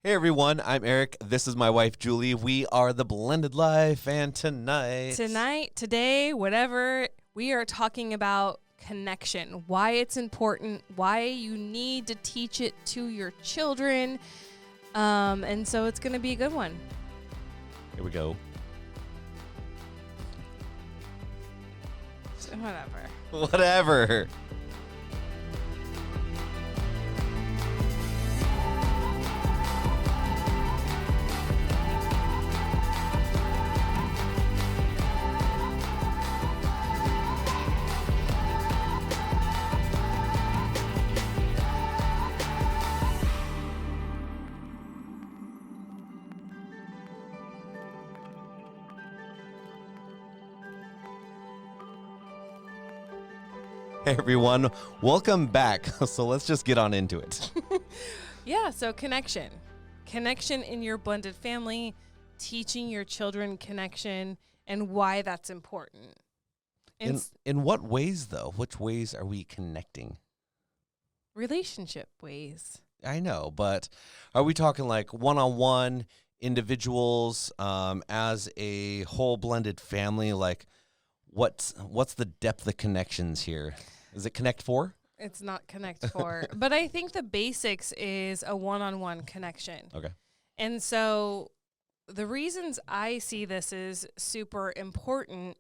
Hey everyone, I'm Eric. This is my wife Julie. We are the Blended Life, and today, whatever, we are talking about connection, why it's important, why you need to teach it to your children, and so it's going to be a good one. Here we go. Whatever. Hey everyone, welcome back. So let's just get on into it. Yeah, so connection in your blended family, teaching your children connection and why that's important. In what ways though? Which ways are we connecting? Relationship ways. I know, but are we talking like one-on-one individuals as a whole blended family? Like what's the depth of connections here? Is it Connect 4? It's not Connect 4, but I think the basics is a one-on-one connection. Okay. And so the reasons I see this is super important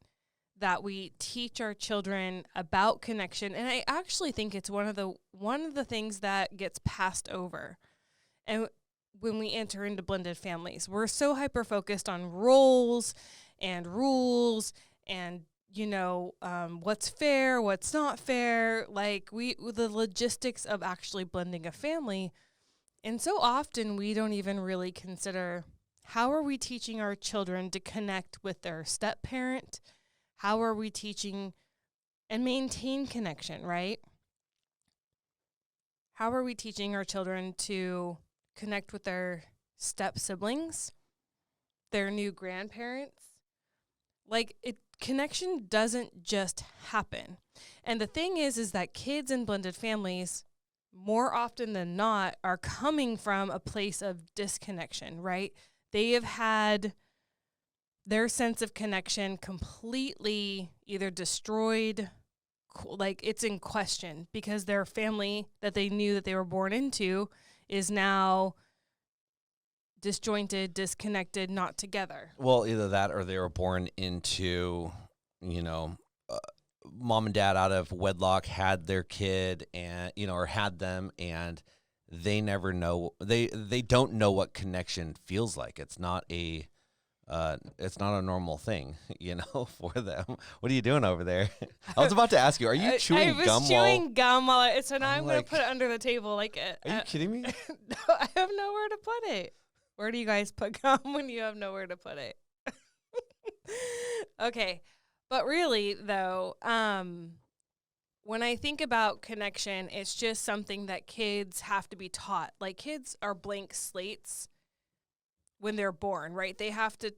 that we teach our children about connection, and I actually think it's one of the things that gets passed over. And when we enter into blended families, we're so hyper-focused on roles and rules and what's fair, what's not fair, like the logistics of actually blending a family. And so often we don't even really consider how are we teaching our children to connect with their step parent? How are we teaching and maintain connection, right? How are we teaching our children to connect with their step siblings, their new grandparents? Connection doesn't just happen. And the thing is that kids in blended families, more often than not, are coming from a place of disconnection, right? They have had their sense of connection completely either destroyed, like it's in question, because their family that they knew that they were born into is now disjointed, disconnected, not together. Well, either that or they were born into, mom and dad out of wedlock had their kid and, or had them, and they never know, they don't know what connection feels like. It's not a normal thing, for them. What are you doing over there? I was about to ask you, are you chewing gum? I was chewing gum so now I'm going to put it under the table. Are you kidding me? No, I have nowhere to put it. Where do you guys put gum when you have nowhere to put it? Okay. But really, though, when I think about connection, it's just something that kids have to be taught. Like, kids are blank slates when they're born, right? They have to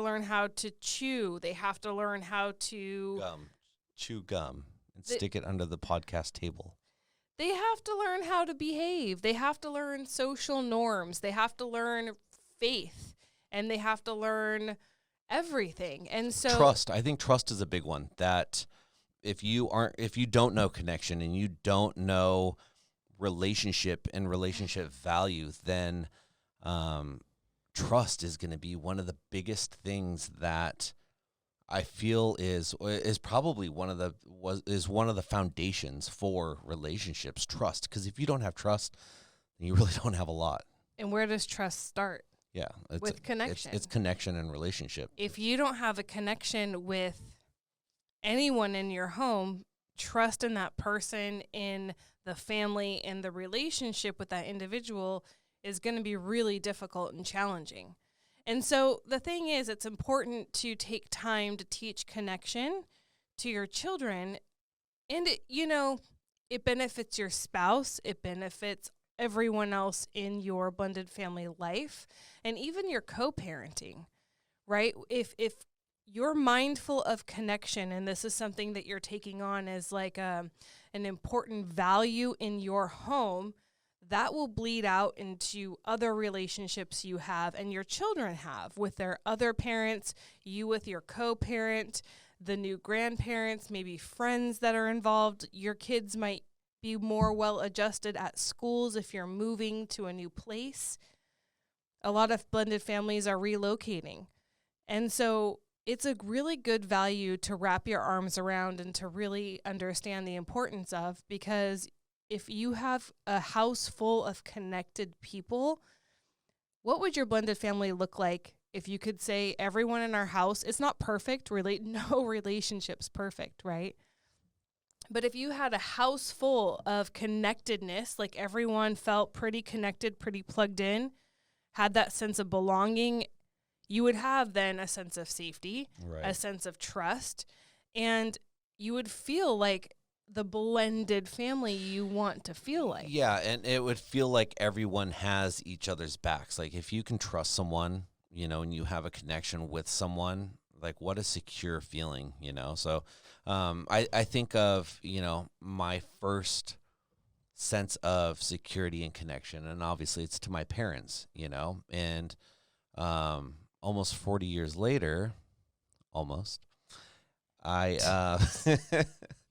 learn how to chew. They have to learn how to chew gum and stick it under the podcast table. They have to learn how to behave. They have to learn social norms. They have to learn faith, and they have to learn everything. And so trust. I think trust is a big one. That if you don't know connection and you don't know relationship and relationship value, then trust is going to be one of the biggest things that I feel is probably one of the foundations for relationships. Trust, because if you don't have trust, then you really don't have a lot. And where does trust start? Yeah, with connection. It's connection and relationship. If you don't have a connection with anyone in your home, trust in that person, in the family, in the relationship with that individual is going to be really difficult and challenging. And so the thing is, it's important to take time to teach connection to your children. And, it benefits your spouse. It benefits everyone else in your blended family life, and even your co-parenting, right? If you're mindful of connection, and this is something that you're taking on as like an important value in your home, that will bleed out into other relationships you have and your children have with their other parents, you with your co-parent, the new grandparents, maybe friends that are involved. Your kids might be more well adjusted at schools if you're moving to a new place. A lot of blended families are relocating. And so it's a really good value to wrap your arms around and to really understand the importance of, because if you have a house full of connected people, what would your blended family look like if you could say everyone in our house, it's not perfect, no relationship's perfect, right? But if you had a house full of connectedness, like everyone felt pretty connected, pretty plugged in, had that sense of belonging, you would have then a sense of safety, a sense of trust, and you would feel like the blended family you want to feel like. Yeah, and it would feel like everyone has each other's backs. Like if you can trust someone, and you have a connection with someone, like what a secure feeling, So I think of, my first sense of security and connection, and obviously it's to my parents, and almost 40 years later,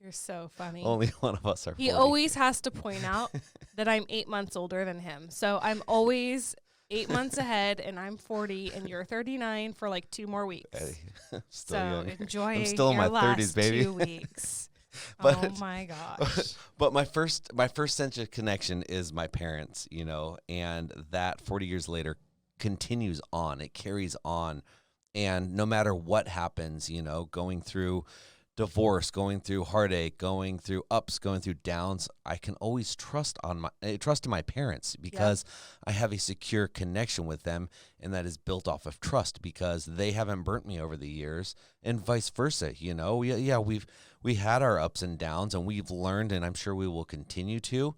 You're so funny. Only one of us are 40. He always has to point out that I'm 8 months older than him. So I'm always 8 months ahead, and I'm 40, and you're 39 for like 2 more weeks. Still so young. enjoy I'm still in your my 30s, baby. 2 weeks. But, oh my gosh. But my first sense of connection is my parents, and that 40 years later continues on. It carries on. And no matter what happens, going through divorce, going through heartache, going through ups, going through downs, I can always trust in my parents because I have a secure connection with them, and that is built off of trust because they haven't burnt me over the years, and vice versa. We had our ups and downs, and we've learned, and I'm sure we will continue to,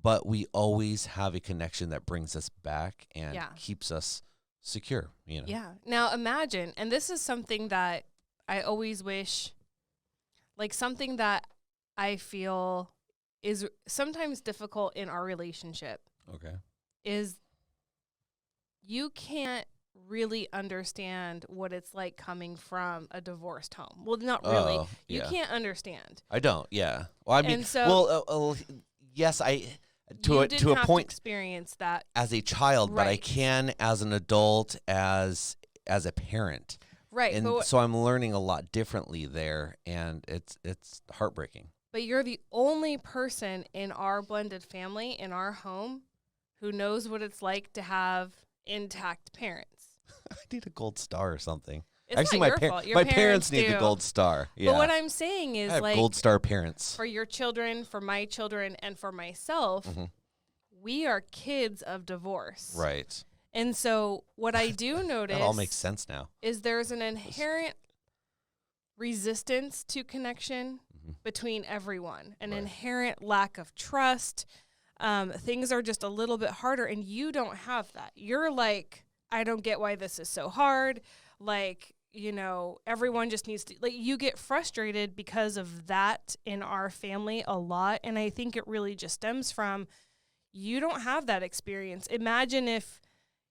but we always have a connection that brings us back and keeps us secure. Yeah. Now imagine, and this is something that I always wish. Like something that I feel is sometimes difficult in our relationship. Okay. Is you can't really understand what it's like coming from a divorced home. Well, not really. You can't understand. I don't. Yeah. Well, I mean, and so, yes, to a point experience that as a child, but I can as an adult, as a parent. Right. And so I'm learning a lot differently there, and it's heartbreaking. But you're the only person in our blended family, in our home, who knows what it's like to have intact parents. I need a gold star or something. It's actually not your fault. My parents need the gold star. Yeah. But what I'm saying is, I have gold star parents. For your children, for my children, and for myself, we are kids of divorce. Right. And so what I do notice that all makes sense now is there's an inherent resistance to connection between everyone, an inherent lack of trust. Things are just a little bit harder, and you don't have that. You're like, I don't get why this is so hard. Like, everyone just needs to, like, you get frustrated because of that in our family a lot. And I think it really just stems from you don't have that experience. Imagine if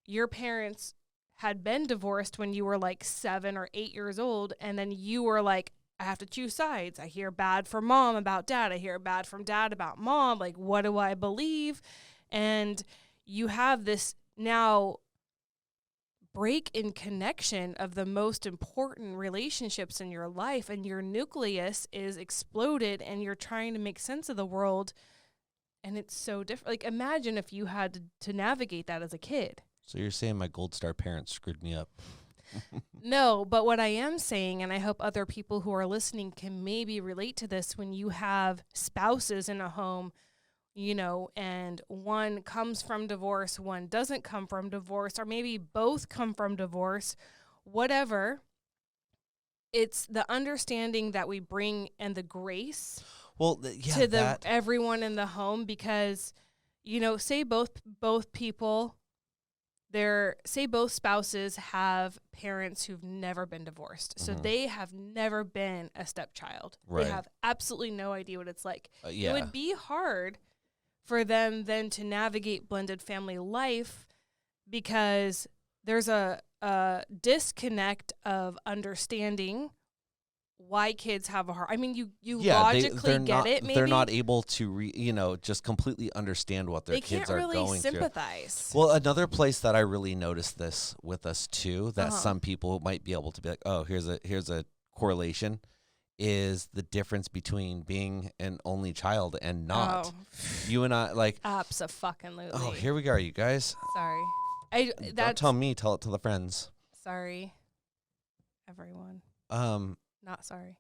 your parents had been divorced when you were like 7 or 8 years old, and then you were like, I have to choose sides. I hear bad from mom about dad. I hear bad from dad about mom. Like, what do I believe? And you have this now break in connection of the most important relationships in your life, and your nucleus is exploded, and you're trying to make sense of the world, and it's so different. Like, imagine if you had to navigate that as a kid. So you're saying my gold star parents screwed me up? No, but what I am saying, and I hope other people who are listening can maybe relate to this, when you have spouses in a home, and one comes from divorce, one doesn't come from divorce, or maybe both come from divorce, whatever, it's the understanding that we bring and the grace to everyone in the home, because, say both people, say both spouses have parents who've never been divorced. So they have never been a stepchild. Right. They have absolutely no idea what it's like. It would be hard for them then to navigate blended family life, because there's a disconnect of understanding why kids have a hard. I mean, you logically get it. Maybe they're not able to just completely understand what their kids are really going sympathize. through. Well, another place that I really noticed this with us too, that some people might be able to be like, oh, here's a correlation, is the difference between being an only child and not. You and I, like, abso-fucking-lutely. Oh, here we go, you guys. Sorry. Don't tell me, tell it to the friends. Sorry, everyone. Not sorry.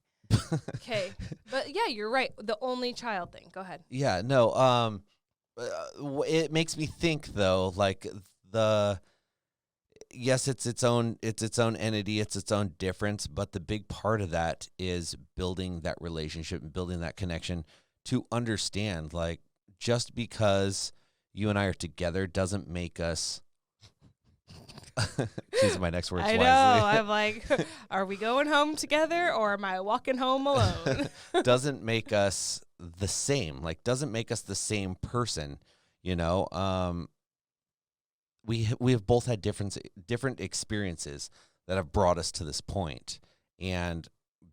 Okay. But yeah, you're right. The only child thing. Go ahead. Yeah, no. It makes me think though, like yes, it's its own entity, it's its own difference, but the big part of that is building that relationship and building that connection to understand, like, just because you and I are together doesn't make us choosing my next words wisely. I know. I'm like, are we going home together or am I walking home alone? Doesn't make us the same. Like, doesn't make us the same person. We have both had different experiences that have brought us to this point, and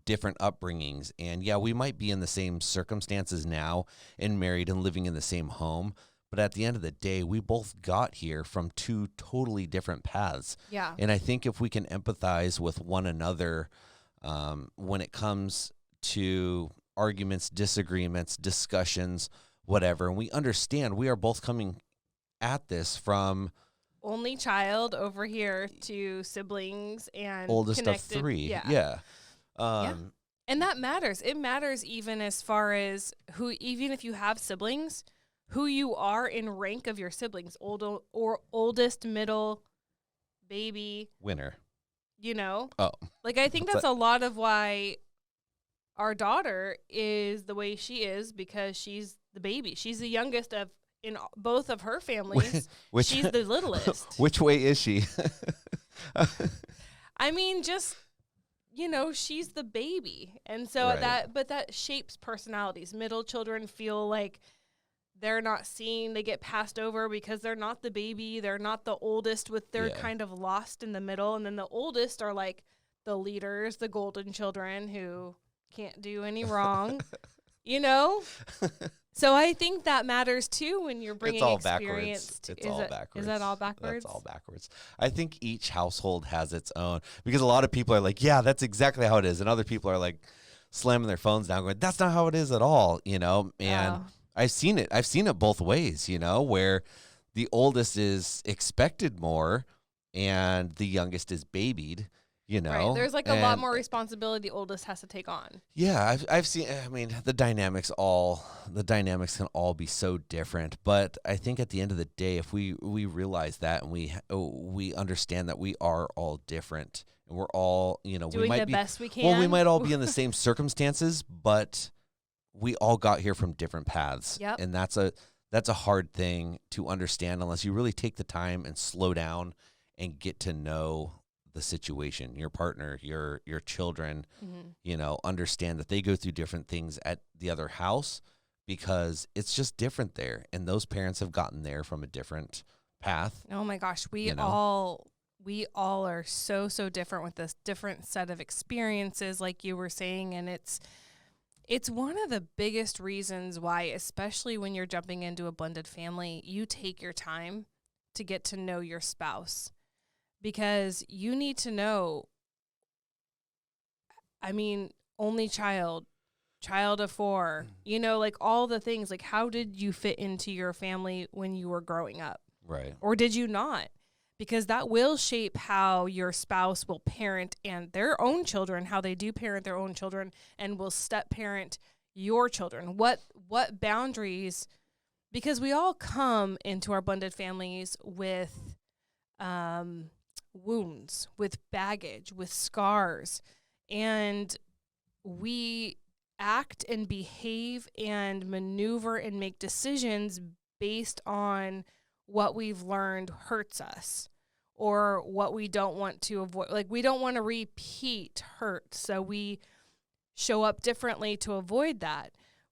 different upbringings. And yeah, we might be in the same circumstances now and married and living in the same home, but at the end of the day, we both got here from two totally different paths. Yeah. And I think if we can empathize with one another when it comes to arguments, disagreements, discussions, whatever, and we understand we are both coming at this from only child over here to siblings and oldest connected. of three. Yeah. And that matters. It matters even as far as even if you have siblings, who you are in rank of your siblings, oldest, middle, baby, winner. Oh, like I think that's a lot of why our daughter is the way she is, because she's the baby. She's the youngest in both of her families. She's the littlest. Which way is she? I mean, just she's the baby, and so that shapes personalities. Middle children feel like they're not seen. They get passed over because they're not the baby. They're not the oldest. They're kind of lost in the middle. And then the oldest are like the leaders, the golden children who can't do any wrong, So I think that matters too when you're bringing experience. It's all backwards. Is that all backwards? That's all backwards. I think each household has its own, because a lot of people are like, yeah, that's exactly how it is. And other people are like slamming their phones down going, that's not how it is at all, and I've seen it both ways, where the oldest is expected more and the youngest is babied, Right. There's like a lot more responsibility the oldest has to take on. Yeah, I've seen, I mean, the dynamics can all be so different, but I think at the end of the day, if we realize that and we understand that we are all different and we're all, doing we might the be best we can. Well, we might all be in the same circumstances, but we all got here from different paths. Yep. And that's a hard thing to understand unless you really take the time and slow down and get to know the situation, your partner, your children, understand that they go through different things at the other house because it's just different there. And those parents have gotten there from a different path. Oh my gosh. We all are so different with this different set of experiences, like you were saying. And it's one of the biggest reasons why, especially when you're jumping into a blended family, you take your time to get to know your spouse. Because you need to know, I mean, only child of 4, like all the things, like how did you fit into your family when you were growing up? Right. Or did you not? Because that will shape how your spouse will parent and their own children, how they do parent their own children, and will step parent your children. What boundaries, because we all come into our blended families with wounds, with baggage, with scars, and we act and behave and maneuver and make decisions based on what we've learned hurts us or what we don't want to avoid. Like, we don't want to repeat hurt, so we show up differently to avoid that.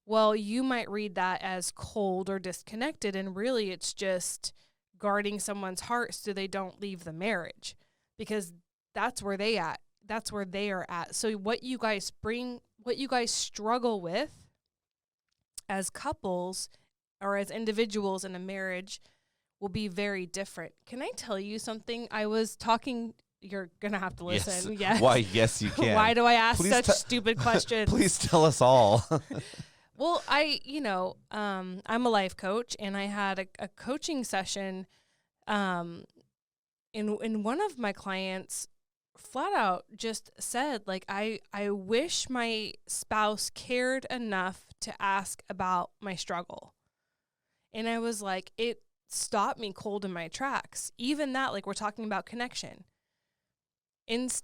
Well, you might read that as cold or disconnected, and really it's just guarding someone's heart so they don't leave the marriage, because that's where they at. That's where they are at. So what you guys struggle with as couples or as individuals in a marriage will be very different. Can I tell you something? I was talking, you're going to have to listen. Yes. Why, yes, you can. Why do I ask such stupid questions? Please tell us all. Well, I'm a life coach, and I had a coaching session in one of my clients flat out just said, like, I wish my spouse cared enough to ask about my struggle. And I was like, it stopped me cold in my tracks. Even that, like, we're talking about connection.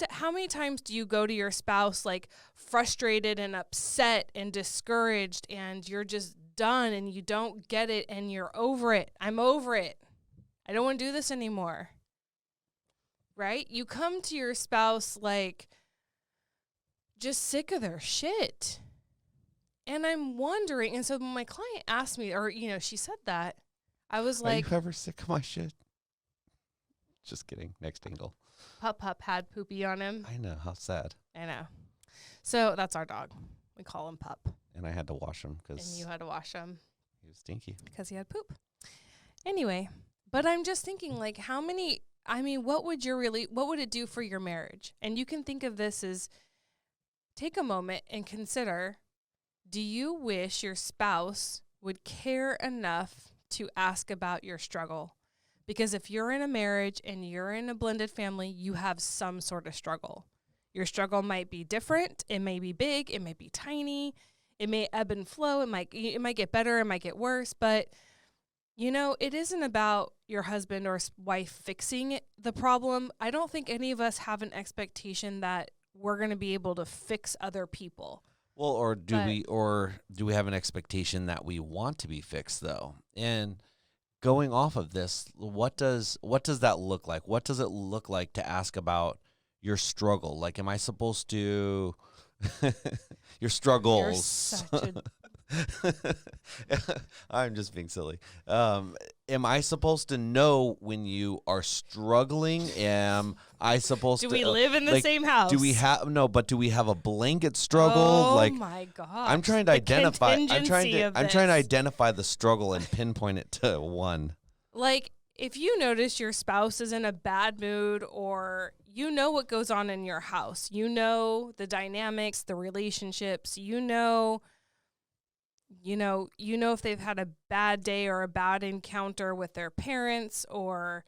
How many times do you go to your spouse like frustrated and upset and discouraged, and you're just done and you don't get it and you're over it? I'm over it. I don't want to do this anymore. Right? You come to your spouse like just sick of their shit. And I'm wondering, and so when my client asked me, or, she said that, I was like, are you ever sick of my shit? Just kidding. Next angle. Pup had poopy on him. I know. How sad. I know. So that's our dog. We call him Pup. And I had to wash him because... And you had to wash him. He was stinky. Because he had poop. Anyway, but I'm just thinking, like, what would it do for your marriage? And you can think of this as, take a moment and consider, do you wish your spouse would care enough to ask about your struggle? Because if you're in a marriage and you're in a blended family, you have some sort of struggle. Your struggle might be different. It may be big. It may be tiny. It may ebb and flow. It might get better. It might get worse. But, it isn't about your husband or wife fixing the problem. I don't think any of us have an expectation that we're going to be able to fix other people. Well, or do we have an expectation that we want to be fixed, though? And going off of this, what does that look like? What does it look like to ask about your struggle? Like, am I supposed to your struggles? You're such I'm just being silly. Am I supposed to know when you are struggling? Am I supposed to? Do we live in the same house? Do we have do we have a blanket struggle? Oh my God! I'm trying to identify. I'm trying to identify the struggle and pinpoint it to one. Like, if you notice your spouse is in a bad mood, or what goes on in your house, the dynamics, the relationships, if they've had a bad day or a bad encounter with their parents, or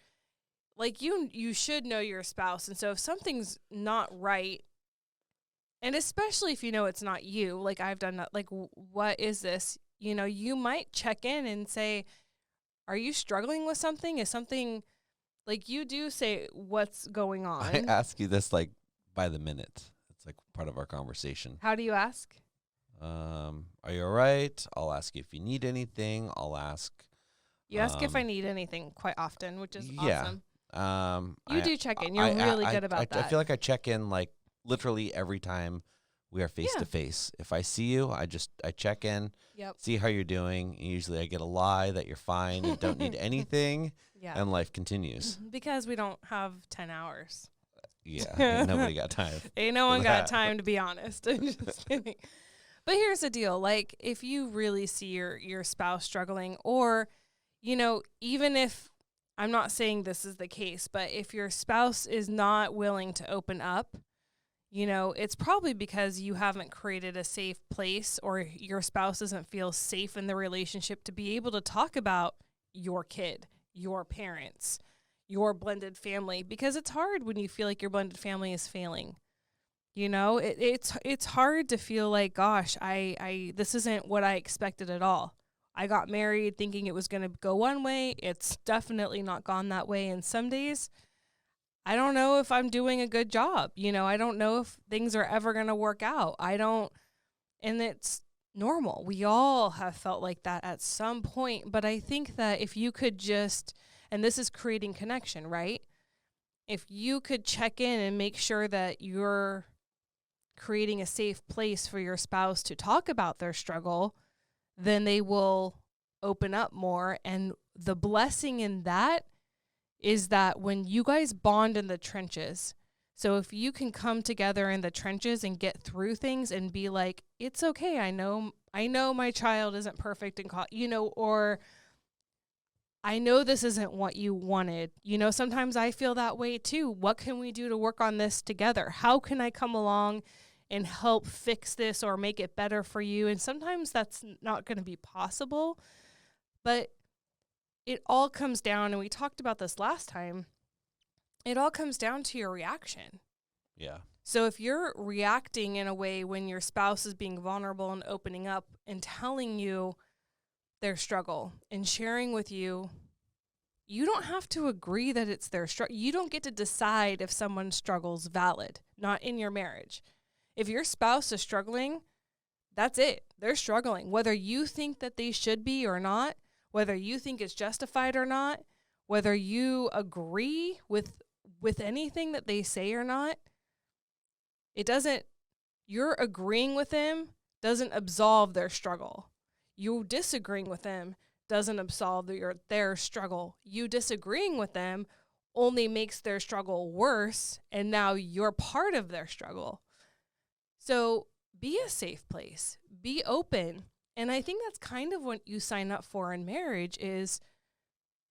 like you should know your spouse. And so if something's not right, and especially if it's not you, like I've done that, like, what is this? You might check in and say, are you struggling with something? Is something, like, you do say what's going on. I ask you this like by the minute. It's like part of our conversation. How do you ask? Are you all right? I'll ask you if you need anything. I'll ask. You ask if I need anything quite often, which is awesome. You do check in. You're really good about that. I feel like I check in like literally every time we are face to face. If I see you, I check in, see how you're doing. Usually I get a lie that you're fine and don't need anything, and life continues. Because we don't have 10 hours. Yeah, ain't nobody got time. Ain't no one got time, to be honest. Just kidding. But here's the deal. Like, if you really see your spouse struggling, or, even if, I'm not saying this is the case, but if your spouse is not willing to open up, it's probably because you haven't created a safe place, or your spouse doesn't feel safe in the relationship to be able to talk about your kid, your parents, your blended family, because it's hard when you feel like your blended family is failing. It's hard to feel like, gosh, I this isn't what I expected at all. I got married thinking it was going to go one way. It's definitely not gone that way. And some days, I don't know if I'm doing a good job. I don't know if things are ever going to work out. And it's normal. We all have felt like that at some point. But I think that if you could and this is creating connection, right? If you could check in and make sure that you're creating a safe place for your spouse to talk about their struggle, then they will open up more. And the blessing in that is that when you guys bond in the trenches, so if you can come together in the trenches and get through things and be like, it's okay, I know my child isn't perfect and or I know this isn't what you wanted. Sometimes I feel that way too. What can we do to work on this together? How can I come along and help fix this or make it better for you? And sometimes that's not going to be possible, but it all comes down, and we talked about this last time, it all comes down to your reaction. Yeah. So if you're reacting in a way when your spouse is being vulnerable and opening up and telling you their struggle and sharing with you, you don't have to agree that it's their struggle. You don't get to decide if someone's struggle's valid, not in your marriage. If your spouse is struggling, that's it. They're struggling. Whether you think that they should be or not, whether you think it's justified or not, whether you agree with anything that they say or not, you're agreeing with them doesn't absolve their struggle. You disagreeing with them doesn't absolve their struggle. You disagreeing with them only makes their struggle worse, and now you're part of their struggle. So be a safe place. Be open. And I think that's kind of what you sign up for in marriage, is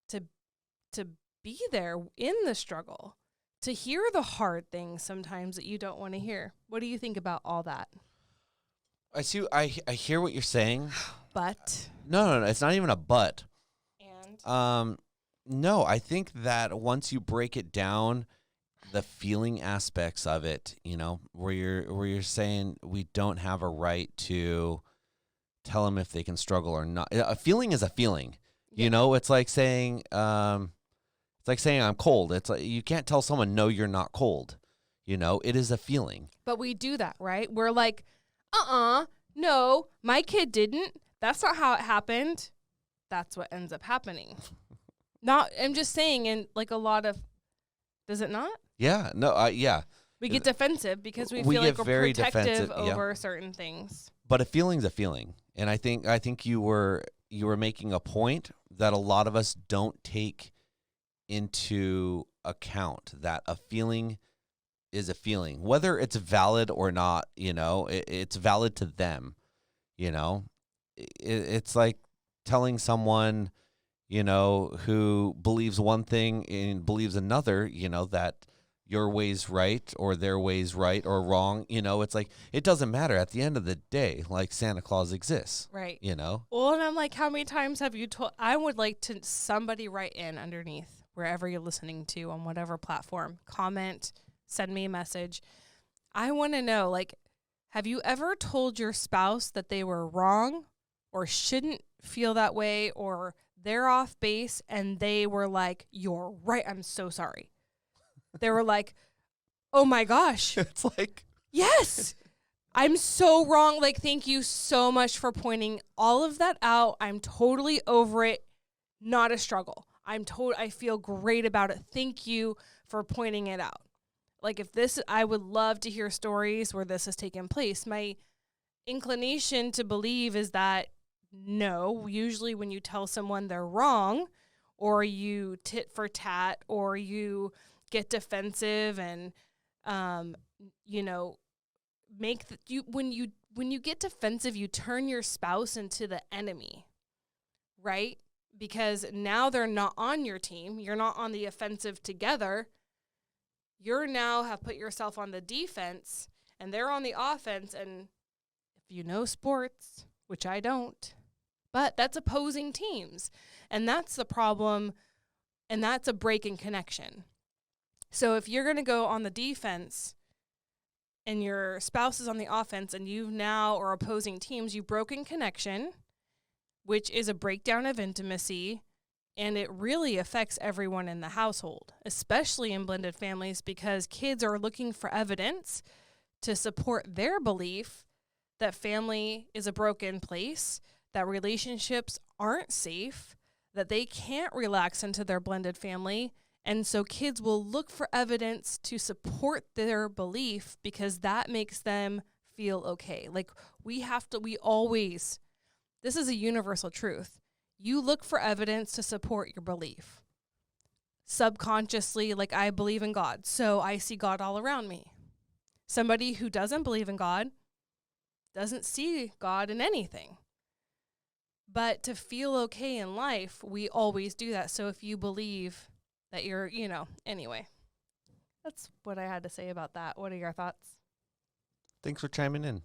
to be there in the struggle, to hear the hard things sometimes that you don't want to hear. What do you think about all that? I hear what you're saying. But No, it's not even a but. And no, I think that once you break it down, the feeling aspects of it, where you're saying we don't have a right to tell them if they can struggle or not. A feeling is a feeling. Yeah. It's like saying I'm cold. It's like you can't tell someone no, you're not cold. It is a feeling. But we do that, right? We're like, no, my kid didn't. That's not how it happened. That's what ends up happening. I'm just saying, in like a lot of, does it not? Yeah. No. Yeah. We get defensive because we We feel like get we're very protective defensive, yeah. over certain things. But a feeling's a feeling, and I think you were making a point that a lot of us don't take into account, that a feeling is a feeling, whether it's valid or not. It's valid to them. It's like telling someone, who believes one thing and believes another, that your way's right or their way's right or wrong. It's like, it doesn't matter at the end of the day. Like, Santa Claus exists. Right. Well, and I'm like, how many times have you told? I would like to somebody write in underneath wherever you're listening to, on whatever platform, comment, send me a message. I want to know, like, have you ever told your spouse that they were wrong or shouldn't feel that way, or they're off base, and they were like, you're right, I'm so sorry. They were like, oh my gosh. It's like, yes, I'm so wrong. Like, thank you so much for pointing all of that out. I'm totally over it. Not a struggle. I feel great about it. Thank you for pointing it out. Like, I would love to hear stories where this has taken place. My inclination to believe is that no, usually when you tell someone they're wrong, or you tit for tat, or you get defensive and, when you get defensive, you turn your spouse into the enemy, right? Because now they're not on your team. You're not on the offensive together. You're now have put yourself on the defense, and they're on the offense. And if you know sports, which I don't, but that's opposing teams. And that's the problem, and that's a break in connection. So if you're going to go on the defense and your spouse is on the offense, and you now are opposing teams, you've broken connection, which is a breakdown of intimacy, and it really affects everyone in the household, especially in blended families, because kids are looking for evidence to support their belief that family is a broken place, that relationships aren't safe, that they can't relax into their blended family. And so kids will look for evidence to support their belief, because that makes them feel okay. Like, we always, this is a universal truth. You look for evidence to support your belief. Subconsciously, like, I believe in God, so I see God all around me. Somebody who doesn't believe in God doesn't see God in anything. But to feel okay in life, we always do that. So if you believe that you're, anyway, that's what I had to say about that. What are your thoughts? Thanks for chiming in.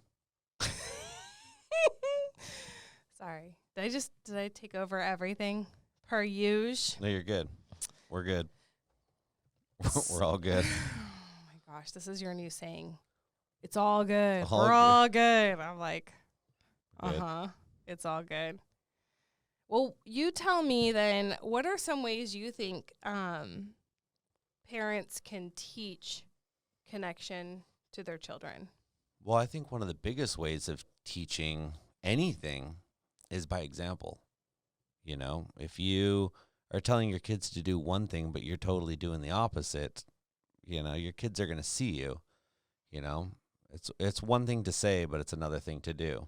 Sorry. Did I take over everything per usual? No, you're good. We're good. We're all good. Oh my gosh, this is your new saying. It's all good. All We're good. all good. I'm like, Good. it's all good. Well, you tell me then, what are some ways you think parents can teach connection to their children? Well, I think one of the biggest ways of teaching anything is by example. If you are telling your kids to do one thing, but you're totally doing the opposite, your kids are going to see you. It's one thing to say, but it's another thing to do.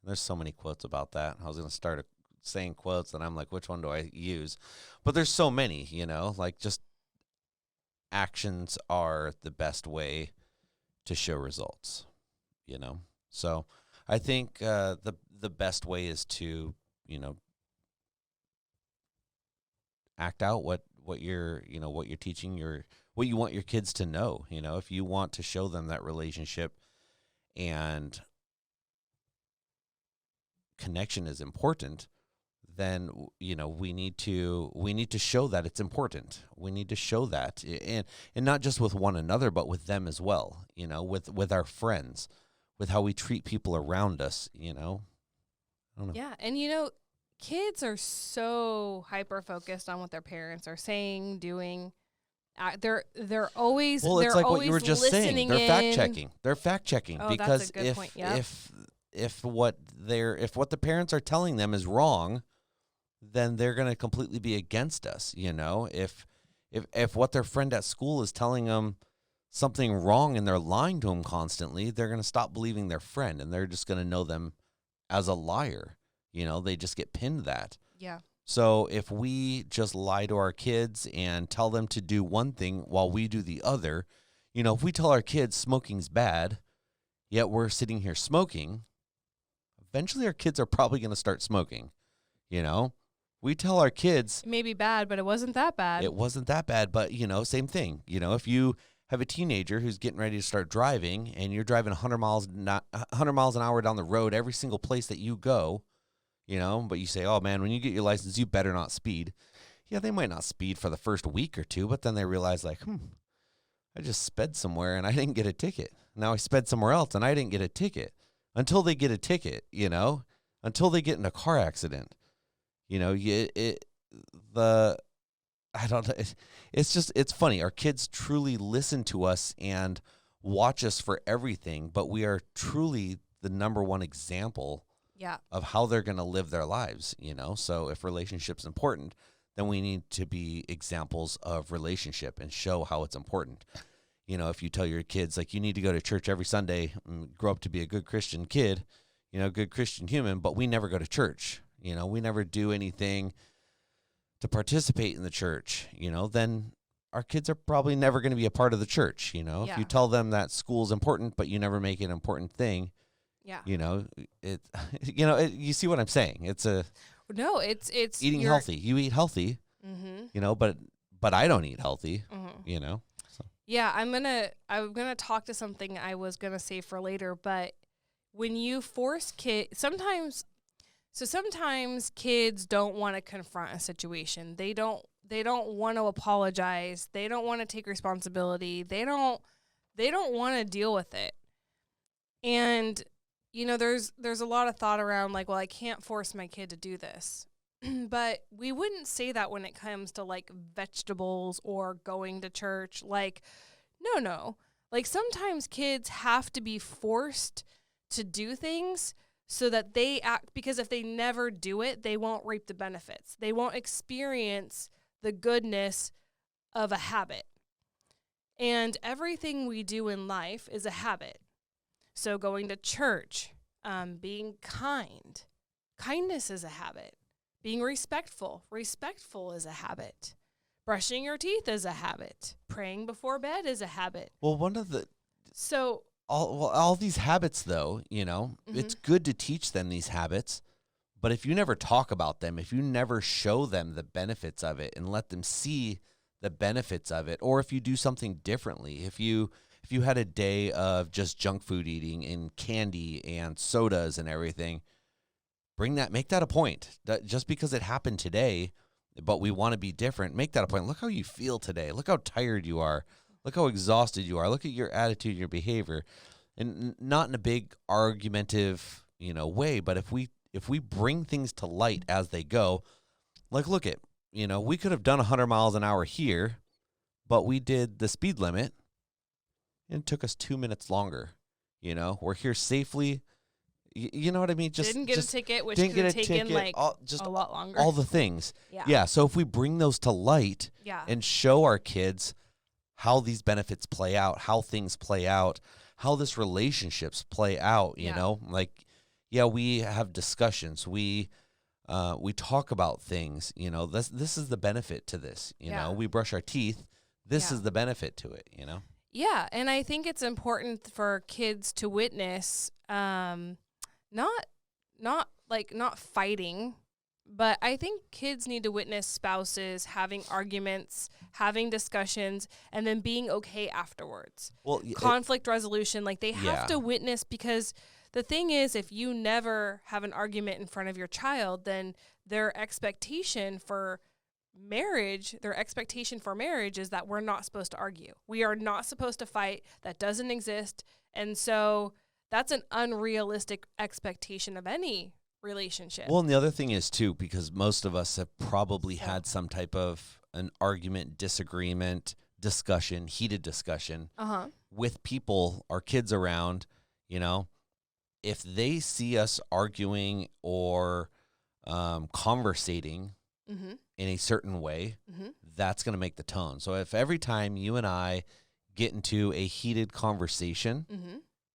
And there's so many quotes about that. I was going to start saying quotes, and I'm like, which one do I use? But there's so many, like, just actions are the best way to show results, So I think the best way is to, act out what you're teaching what you want your kids to know. If you want to show them that relationship and connection is important, then we need to show that it's important. We need to show that, and not just with one another, but with them as well. With our friends, with how we treat people around us. I don't know. Yeah, and kids are so hyper focused on what their parents are saying, doing. They're always it's like what you were just saying. They're fact checking. They're fact checking because that's a good point. Yep. if what the parents are telling them is wrong, then they're going to completely be against us. If what their friend at school is telling them something wrong and they're lying to them constantly, they're going to stop believing their friend, and they're just going to know them as a liar. They just get pinned that. Yeah. So if we just lie to our kids and tell them to do one thing while we do the other, if we tell our kids smoking's bad, yet we're sitting here smoking, eventually our kids are probably going to start smoking. We tell our kids it may be bad, but it wasn't that bad. It wasn't that bad, but same thing. If you have a teenager who's getting ready to start driving and you're driving 100 miles an hour down the road every single place that you go, but you say, oh man, when you get your license, you better not speed. Yeah, they might not speed for the first week or two, but then they realize like, I just sped somewhere and I didn't get a ticket. Now I sped somewhere else and I didn't get a ticket. Until they get a ticket, until they get in a car accident, I don't know. It's funny. Our kids truly listen to us and watch us for everything, but we are truly the number one example of how they're going to live their lives, So if relationship's important, then we need to be examples of relationship and show how it's important. If you tell your kids, like, you need to go to church every Sunday and grow up to be a good Christian kid, good Christian human, but we never go to church. We never do anything to participate in the church, then our kids are probably never going to be a part of the church. If you tell them that school's important, but you never make it an important thing, you see what I'm saying? It's eating healthy. You eat healthy, but I don't eat healthy, So. Yeah, I'm gonna talk to something I was gonna say for later, but when you force kids, sometimes kids don't want to confront a situation. They don't want to apologize. They don't want to take responsibility. They don't want to deal with it. And there's a lot of thought around like, well, I can't force my kid to do this. But we wouldn't say that when it comes to like vegetables or going to church. Like, no. Like, sometimes kids have to be forced to do things so that they act, because if they never do it, they won't reap the benefits. They won't experience the goodness of a habit. And everything we do in life is a habit. So going to church, being kind, Kindness is a habit. Being respectful is a habit. Brushing your teeth is a habit. Praying before bed is a habit. Well, all these habits, though, it's good to teach them these habits. But if you never talk about them, if you never show them the benefits of it and let them see the benefits of it, or if you do something differently, if you had a day of just junk food eating and candy and sodas and everything, make that a point. That just because it happened today, but we want to be different, make that a point. Look how you feel today. Look how tired you are. Look how exhausted you are. Look at your attitude, your behavior, and not in a big argumentative, way. But if we bring things to light as they go, like look at, we could have done 100 miles an hour here, but we did the speed limit and it took us 2 minutes longer. We're here safely. You know what I mean? Didn't get a ticket, which could have taken a lot longer. All the things. Yeah. So if we bring those to light and show our kids how these benefits play out, how things play out, how this relationships play out, we have discussions. We talk about things, this is the benefit to this, we brush our teeth. This is the benefit to it, Yeah. And I think it's important for kids to witness, not fighting, but I think kids need to witness spouses having arguments, having discussions, and then being okay afterwards. Well, conflict resolution, they have to witness, because the thing is, if you never have an argument in front of your child, then their expectation for marriage is that we're not supposed to argue. We are not supposed to fight. That doesn't exist. And so that's an unrealistic expectation of any relationship. Well, and the other thing is, too, because most of us have probably had some type of an argument, disagreement, discussion, heated discussion with people, our kids around, if they see us arguing or conversating in a certain way, that's going to make the tone. So if every time you and I get into a heated conversation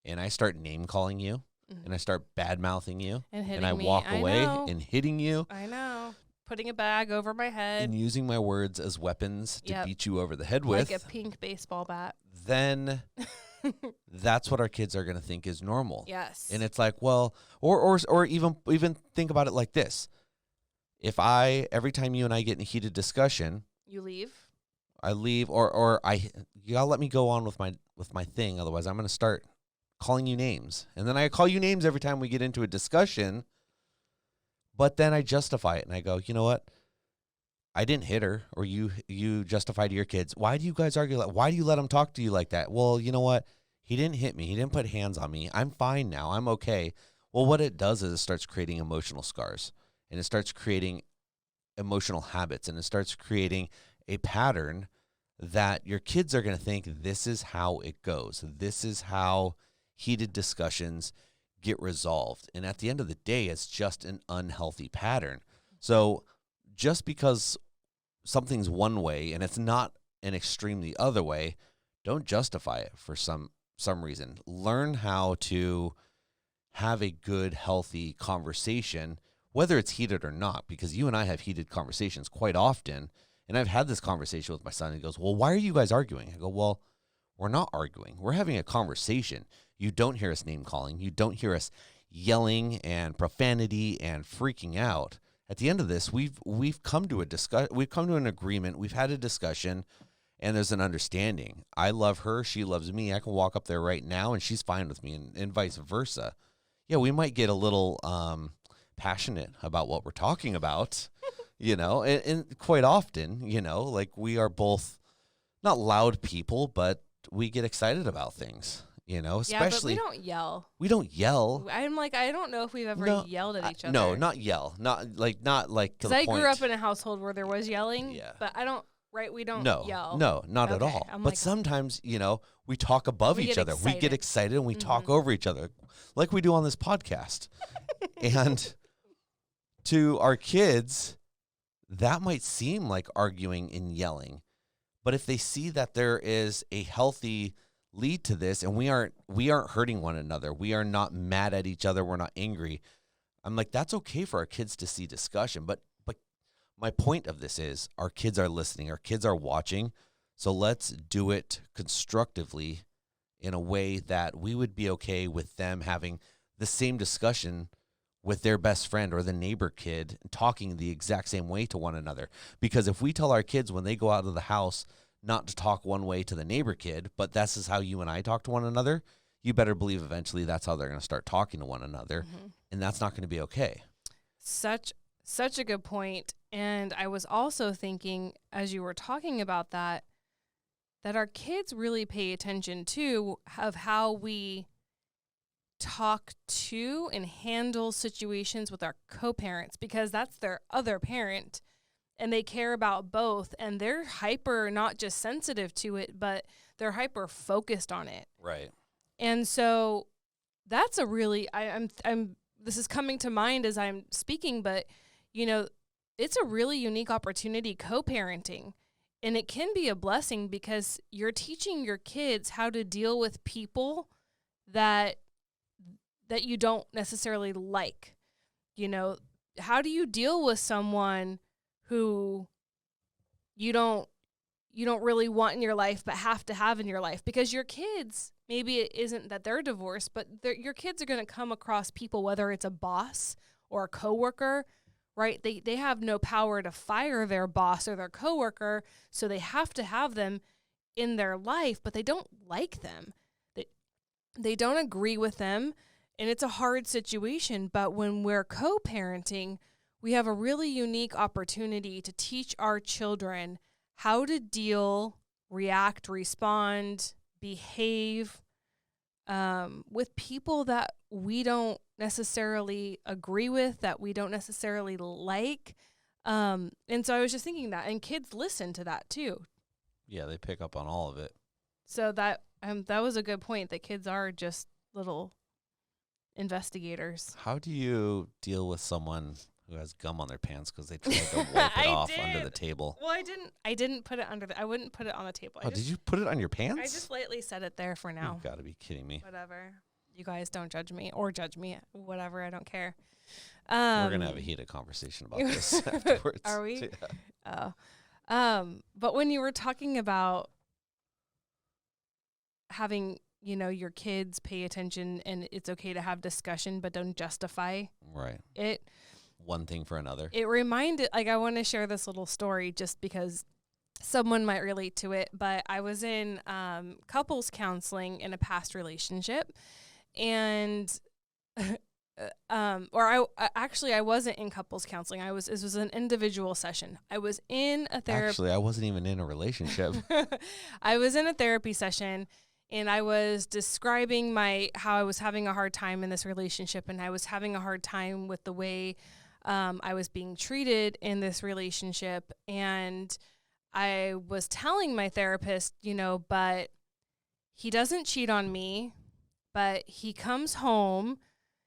and I start name calling you and I start bad mouthing you and I walk away and hitting you, I know, putting a bag over my head and using my words as weapons to beat you over the head with, like a pink baseball bat, then that's what our kids are going to think is normal. Yes. And it's like, well, or even think about it like this. If every time you and I get in a heated discussion, you leave, I leave, or you gotta let me go on with my thing. Otherwise, I'm going to start calling you names. And then I call you names every time we get into a discussion, but then I justify it and I go, you know what? I didn't hit her, or you justify to your kids. Why do you guys argue? Why do you let them talk to you like that? Well, you know what? He didn't hit me. He didn't put hands on me. I'm fine now. I'm okay. Well, what it does is it starts creating emotional scars, and it starts creating emotional habits, and it starts creating a pattern that your kids are going to think this is how it goes. This is how heated discussions get resolved. And at the end of the day, it's just an unhealthy pattern. So just because something's one way and it's not an extreme the other way, don't justify it for some reason. Learn how to have a good, healthy conversation, whether it's heated or not, because you and I have heated conversations quite often. And I've had this conversation with my son. He goes, well, why are you guys arguing? I go, well, we're not arguing. We're having a conversation. You don't hear us name calling. You don't hear us yelling and profanity and freaking out. At the end of this, we've come to an agreement. We've had a discussion, and there's an understanding. I love her. She loves me. I can walk up there right now, and she's fine with me, and vice versa. Yeah, we might get a little passionate about what we're talking about, and quite often, we are both not loud people, but we get excited about things, especially. Yeah, but we don't yell. We don't yell. I'm like, I don't know if we've ever yelled at each other. No, not yell. Not like to the point. Because I grew up in a household where there was yelling, but I don't, we don't yell. No, not at all. But sometimes, we talk above each other. We get excited and we talk over each other like we do on this podcast. And to our kids, that might seem like arguing and yelling. But if they see that there is a healthy lead to this, and we aren't hurting one another, we are not mad at each other, we're not angry, I'm like, that's okay for our kids to see discussion. But my point of this is our kids are listening. Our kids are watching. So let's do it constructively in a way that we would be okay with them having the same discussion with their best friend or the neighbor kid and talking the exact same way to one another. Because if we tell our kids when they go out of the house not to talk one way to the neighbor kid, but this is how you and I talk to one another, you better believe eventually that's how they're going to start talking to one another. Mm-hmm. And that's not going to be okay. Such a good point. And I was also thinking, as you were talking about that our kids really pay attention to of how we talk to and handle situations with our co-parents, because that's their other parent and they care about both, and they're hyper, not just sensitive to it, but they're hyper focused on it. Right. And so that's a really, I'm this is coming to mind as I'm speaking, but you know, it's a really unique opportunity, co-parenting. And it can be a blessing because you're teaching your kids how to deal with people that you don't necessarily like. You know, how do you deal with someone who you don't really want in your life but have to have in your life? Because your kids, maybe it isn't that they're divorced, but your kids are going to come across people, whether it's a boss or a coworker, right? They have no power to fire their boss or their coworker, so they have to have them in their life, but they don't like them. They don't agree with them, and it's a hard situation. But when we're co-parenting, we have a really unique opportunity to teach our children how to deal, react, respond, behave with people that we don't necessarily agree with, that we don't necessarily like. And so I was just thinking that, and kids listen to that too. Yeah, they pick up on all of it. So that was a good point, that kids are just little investigators. How do you deal with someone who has gum on their pants because they tried to wipe it off under the table? Well, I didn't put it I wouldn't put it on the table. Did you put it on your pants? I just lightly set it there for now. You've got to be kidding me. Whatever. You guys don't judge me or judge me. Whatever. I don't care. We're going to have a heated conversation about this afterwards. Are we? Yeah. Oh. But when you were talking about having, your kids pay attention and it's okay to have discussion, but don't justify it. One thing for another. It reminded, I want to share this little story just because someone might relate to it, but I was in couples counseling in a past relationship, and I wasn't in couples counseling. This was an individual session. I was in a therapy. Actually, I wasn't even in a relationship. I was in a therapy session, and I was describing how I was having a hard time in this relationship, and I was having a hard time with the way I was being treated in this relationship. And I was telling my therapist, but he doesn't cheat on me, but he comes home,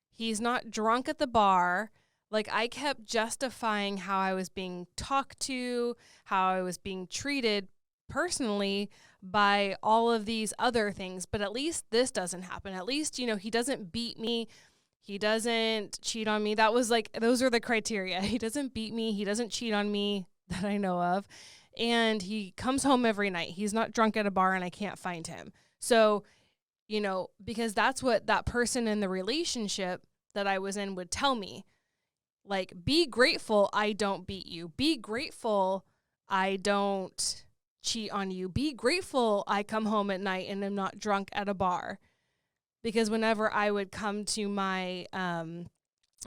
he's not drunk at the bar. Like, I kept justifying how I was being talked to, how I was being treated personally by all of these other things. But at least this doesn't happen. At least, he doesn't beat me. He doesn't cheat on me. That was those are the criteria. He doesn't beat me. He doesn't cheat on me that I know of. And he comes home every night. He's not drunk at a bar and I can't find him. So, because that's what that person in the relationship that I was in would tell me. Like, be grateful I don't beat you. Be grateful I don't cheat on you. Be grateful I come home at night and am not drunk at a bar. Because whenever I would come to my,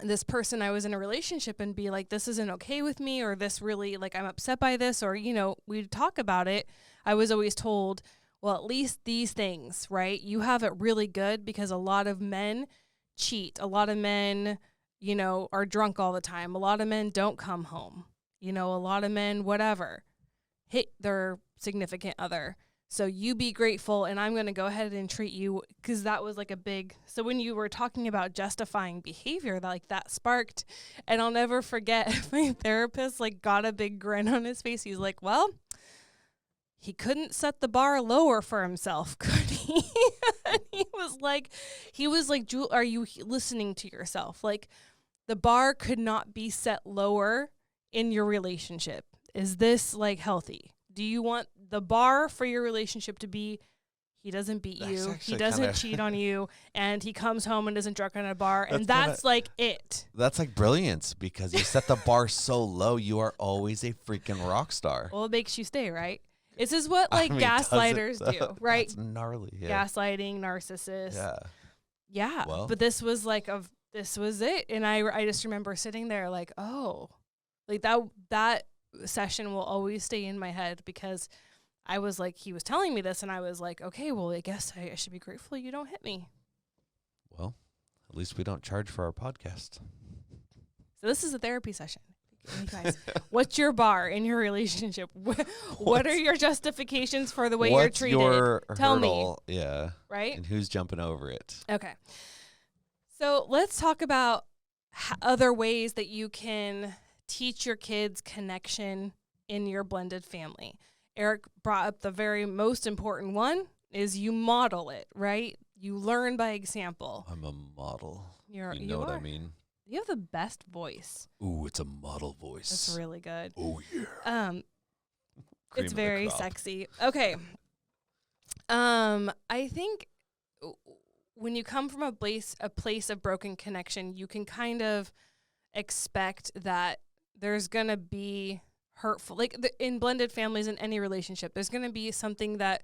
this person I was in a relationship and be like, this isn't okay with me, or this really, I'm upset by this, or, we'd talk about it, I was always told, well, at least these things, right? You have it really good, because a lot of men cheat. A lot of men, are drunk all the time. A lot of men don't come home. A lot of men, whatever, hit their significant other. So you be grateful, and I'm going to go ahead and treat you, because that was a big, so when you were talking about justifying behavior, that sparked, and I'll never forget, my therapist got a big grin on his face. He's like, well, he couldn't set the bar lower for himself, could he? And he was like, Jewel, are you listening to yourself? the bar could not be set lower in your relationship. Is this like healthy? Do you want the bar for your relationship to be he doesn't beat you, he doesn't cheat on you, and he comes home and isn't drunk on a bar, and that's like it. That's like brilliance, because you set the bar so low, you are always a freaking rock star. Well, it makes you stay, right? This is what gaslighters do, right? That's gnarly. Yeah. Gaslighting, narcissists. Yeah. Yeah. Well. But this was this was it. And I just remember sitting there like, oh, like that session will always stay in my head, because I was like, he was telling me this and I was like, okay, well, I guess I should be grateful you don't hit me. Well, at least we don't charge for our podcast. So this is a therapy session. Hey guys, what's your bar in your relationship? What are your justifications for the way you're treated? Tell hurdle? Me. Yeah. Right? And who's jumping over it? Okay. So let's talk about other ways that you can teach your kids connection in your blended family. Eric brought up the very most important one is you model it, right? You learn by example. I'm a model. You know what I mean? You have the best voice. Ooh, it's a model voice. That's really good. Oh, yeah. It's very sexy. Okay. I think when you come from a place of broken connection, you can kind of expect that there's going to be hurtful, like in blended families, in any relationship, there's going to be something that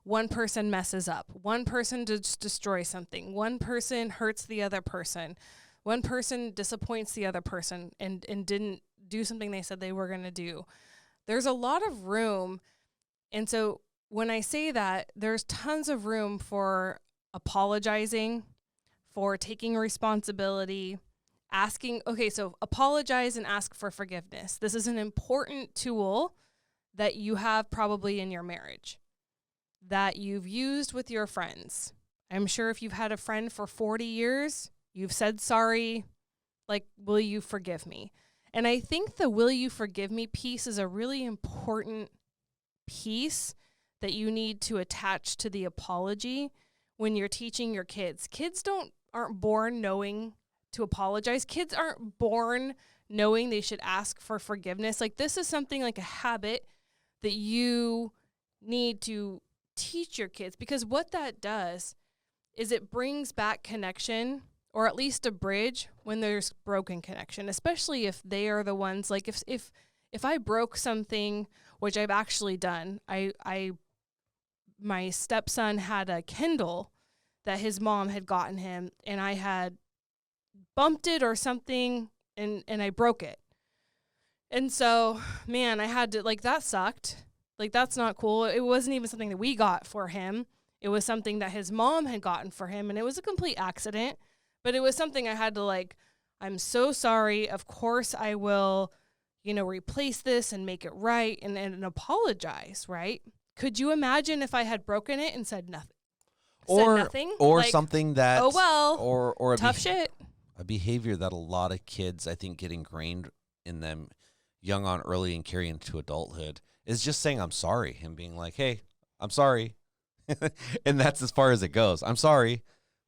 one person messes up. One person destroys something. One person hurts the other person. One person disappoints the other person and didn't do something they said they were going to do. There's a lot of room. And so when I say that, there's tons of room for apologizing, for taking responsibility, asking, okay, so apologize and ask for forgiveness. This is an important tool that you have probably in your marriage that you've used with your friends. I'm sure if you've had a friend for 40 years, you've said sorry, like, will you forgive me? And I think the will you forgive me piece is a really important piece that you need to attach to the apology when you're teaching your kids. Kids aren't born knowing to apologize. Kids aren't born knowing they should ask for forgiveness. Like, this is something like a habit that you need to teach your kids, because what that does is it brings back connection, or at least a bridge when there's broken connection, especially if they are the ones, like if I broke something, which I've actually done, my stepson had a Kindle that his mom had gotten him, and I had bumped it or something, and I broke it. And so, man, I had to, like, that sucked. Like, that's not cool. It wasn't even something that we got for him. It was something that his mom had gotten for him, and it was a complete accident. But it was something I had to, like, I'm so sorry. Of course I will, replace this and make it right and apologize, right? Could you imagine if I had broken it and said nothing? Or like, something that, oh, well, or tough shit. A behavior that a lot of kids, I think, get ingrained in them young on early and carry into adulthood is just saying, I'm sorry, and being like, hey, I'm sorry. And that's as far as it goes. I'm sorry.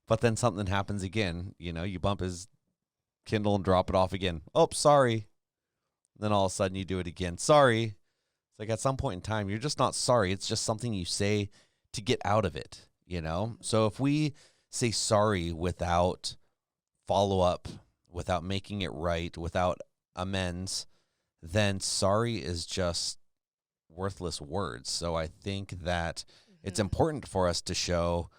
But then something happens again. You bump his Kindle and drop it off again. Oh, sorry. Then all of a sudden you do it again. Sorry. It's like at some point in time, you're just not sorry. It's just something you say to get out of it, So if we say sorry without follow-up, without making it right, without amends, then sorry is just worthless words. So I think that it's important for us to show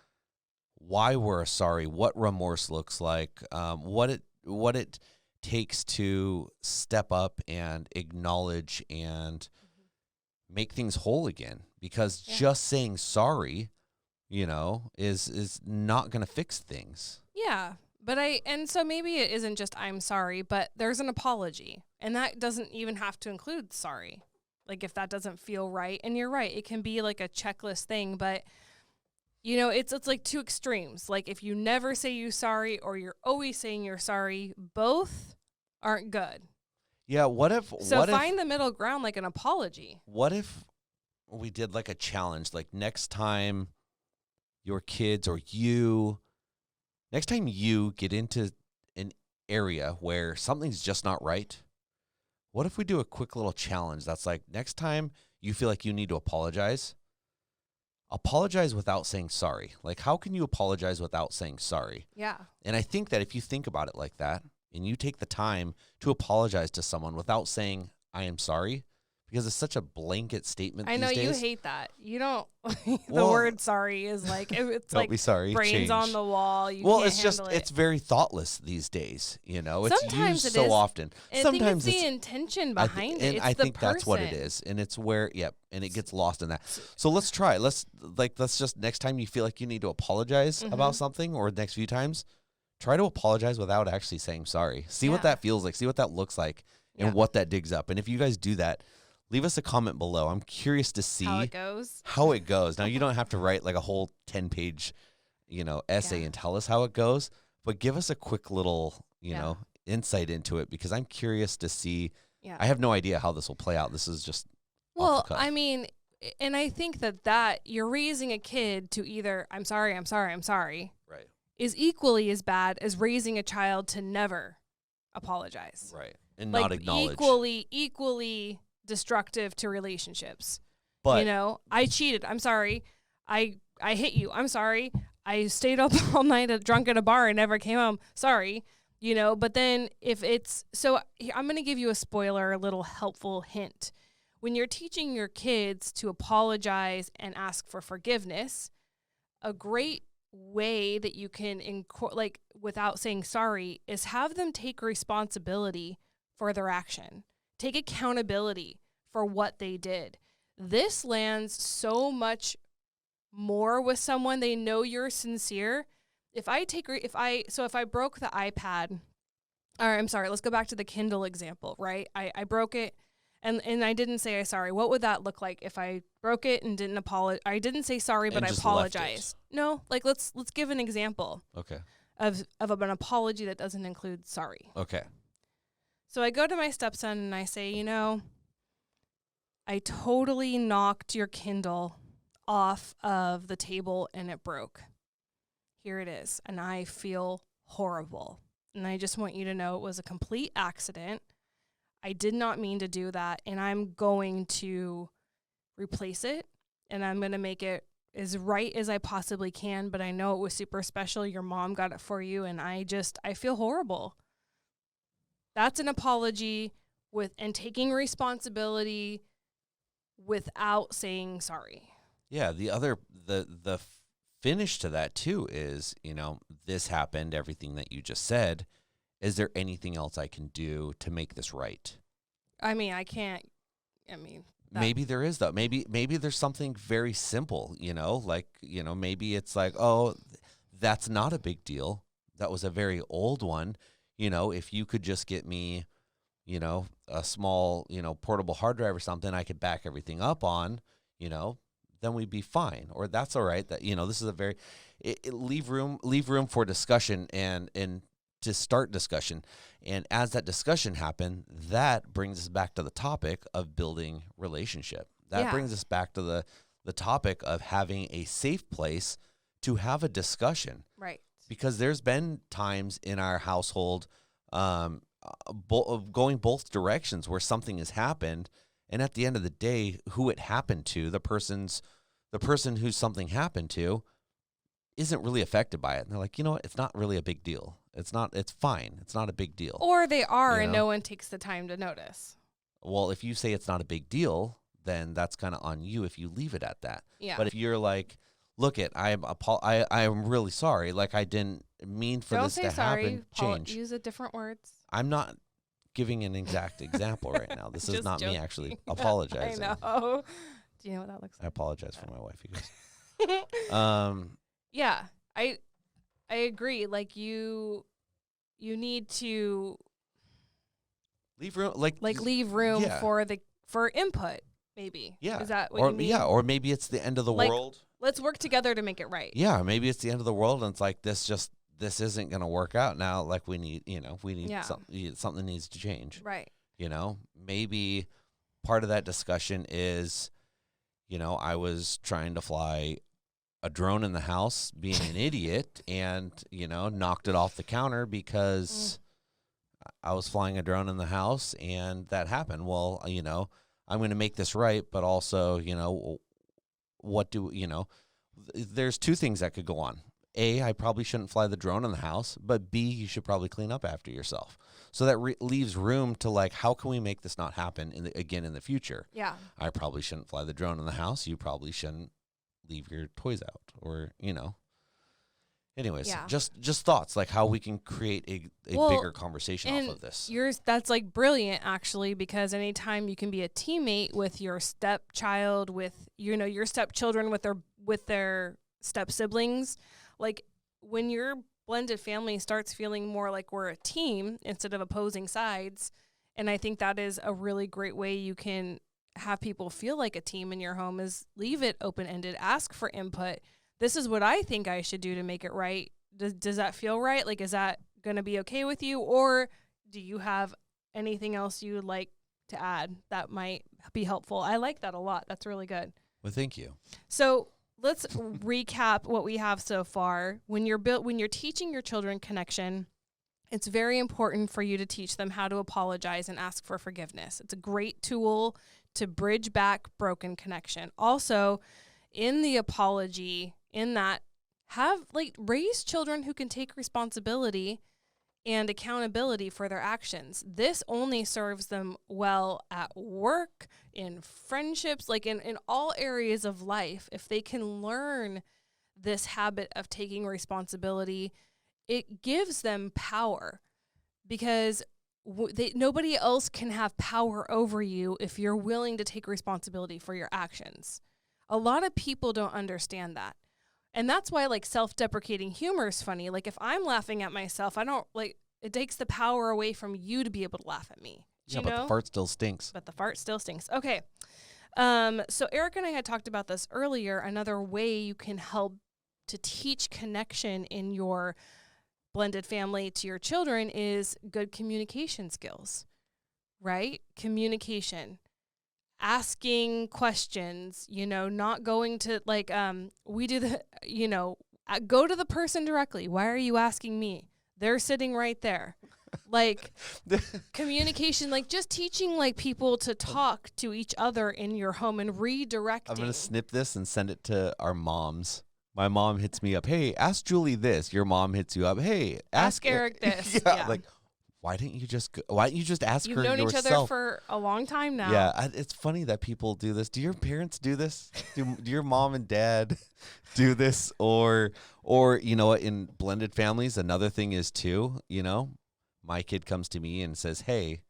why we're sorry, what remorse looks like, what it takes to step up and acknowledge and make things whole again. Because just saying sorry, is not going to fix things. Yeah. And so maybe it isn't just I'm sorry, but there's an apology. And that doesn't even have to include sorry. Like, if that doesn't feel right, and you're right, it can be like a checklist thing, but it's like two extremes. Like, if you never say you're sorry or you're always saying you're sorry, both aren't good. Yeah, find the middle ground, like an apology. What if we did like a challenge, like next time your kids or next time you get into an area where something's just not right, what if we do a quick little challenge that's like, next time you feel like you need to apologize without saying sorry. Like, how can you apologize without saying sorry? Yeah. And I think that if you think about it like that, and you take the time to apologize to someone without saying, I am sorry, because it's such a blanket statement I know these days. you hate that. You don't. The Well, word "sorry" is like it's don't like be sorry. brains Change. on the wall. You Well, can't it's just handle it. it's very thoughtless these days. You know, it's Sometimes used it so is. often. I Sometimes think it's the intention behind it. It's I the think that's what it person. is, and it's where and it gets lost in that. So let's try. Let's just next time you feel like you need to apologize about something, or next few times, try to apologize without actually saying sorry. See what that feels like. See what that looks like, and what that digs up. And if you guys do that, leave us a comment below. I'm curious to see how it goes. Now, you don't have to write like a whole 10-page, essay and tell us how it goes, but give us a quick little, insight into it, because I'm curious to see. Yeah. I have no idea how this will play out. This is just off Well, the cuff. I mean, and I think that you're raising a kid to either I'm sorry, Right. is equally as bad as raising a child to never apologize. Right. And Like not acknowledge. equally destructive to relationships. But I cheated. I'm sorry. I hit you. I'm sorry. I stayed up all night drunk at a bar and never came home. Sorry. But then if it's so, I'm going to give you a spoiler, a little helpful hint. When you're teaching your kids to apologize and ask for forgiveness, a great way that you can without saying sorry is have them take responsibility for their action. Take accountability for what they did. This lands so much more with someone. They know you're sincere. If I broke the iPad, or I'm sorry, let's go back to the Kindle example, right? I broke it and I didn't say sorry. What would that look like if I broke it and didn't apologize? I didn't say sorry, but I apologized. No, like let's give an example. Okay. Of an apology that doesn't include sorry. Okay. So I go to my stepson and I say, I totally knocked your Kindle off of the table and it broke. Here it is. And I feel horrible. And I just want you to know it was a complete accident. I did not mean to do that. And I'm going to replace it. And I'm going to make it as right as I possibly can. But I know it was super special. Your mom got it for you. And I feel horrible. That's an apology and taking responsibility without saying sorry. Yeah, the finish to that too is, this happened, everything that you just said. Is there anything else I can do to make this right? I mean, I can't. I mean, maybe there is though. Maybe there's something very simple, maybe it's like, oh, that's not a big deal. That was a very old one. If you could just get me, a small, portable hard drive or something I could back everything up on, then we'd be fine. Or that's all right. That, this is a very, leave room for discussion and to start discussion. And as that discussion happens, that brings us back to the topic of building relationship. That brings us back to the topic of having a safe place to have a discussion. Right. Because there's been times in our household going both directions where something has happened, and at the end of the day, who it happened to, the person who something happened to, isn't really affected by it. And they're like, you know what? It's not really a big deal. It's fine. It's not a big deal. Or they are, and no one takes the time to notice. Well, if you say it's not a big deal, then that's kind of on you if you leave it at that. Yeah. But if you're like, look it, I'm really sorry. Like, I didn't mean for this to happen. Change. Use different words. I'm not giving an exact example right now. This is not me actually apologizing. I know. Do you know what that looks like? I apologize for my wife, you guys. Yeah, I agree. Like you need to leave room, leave room for input. Maybe. Yeah. Is that what you mean? Yeah, or maybe it's the end of the world. Let's work together to make it right. Yeah, maybe it's the end of the world, and it's like this isn't going to work out now. Like we need something needs to change. Right. Maybe part of that discussion is, I was trying to fly a drone in the house, being an idiot, and knocked it off the counter because I was flying a drone in the house and that happened. Well, I'm going to make this right, but also, there's two things that could go on. A, I probably shouldn't fly the drone in the house, but B, you should probably clean up after yourself. So that leaves room to like, how can we make this not happen again in the future? Yeah. I probably shouldn't fly the drone in the house. You probably shouldn't leave your toys out, or Anyways, just thoughts like how we can create a bigger conversation off of this. That's like brilliant actually, because anytime you can be a teammate with your stepchild, with your stepchildren, with their step siblings, like when your blended family starts feeling more like we're a team instead of opposing sides, and I think that is a really great way you can have people feel like a team in your home, is leave it open-ended, ask for input. This is what I think I should do to make it right. Does that feel right? Like, is that going to be okay with you? Or do you have anything else you would like to add that might be helpful? I like that a lot. That's really good. Well, thank you. So let's recap what we have so far. When you're teaching your children connection, it's very important for you to teach them how to apologize and ask for forgiveness. It's a great tool to bridge back broken connection. Also, in the apology, in that, raise children who can take responsibility and accountability for their actions. This only serves them well at work, in friendships, like in all areas of life. If they can learn this habit of taking responsibility, it gives them power, because nobody else can have power over you if you're willing to take responsibility for your actions. A lot of people don't understand that. And that's why like self-deprecating humor is funny. Like if I'm laughing at myself, it takes the power away from you to be able to laugh at me. But the fart still stinks. Okay. So Eric and I had talked about this earlier. Another way you can help to teach connection in your blended family to your children is good communication skills, right? Communication. Asking questions, not going to we do go to the person directly. Why are you asking me? They're sitting right there. Like communication, like just teaching like people to talk to each other in your home and redirecting. I'm going to snip this and send it to our moms. My mom hits me up. Hey, ask Julie this. Your mom hits you up. Hey, ask Eric this. Yeah. Like, why didn't you just ask her yourself? You've known each other for a long time now. Yeah, it's funny that people do this. Do your parents do this? do your mom and dad do this? Or in blended families, another thing is too, my kid comes to me and says, hey,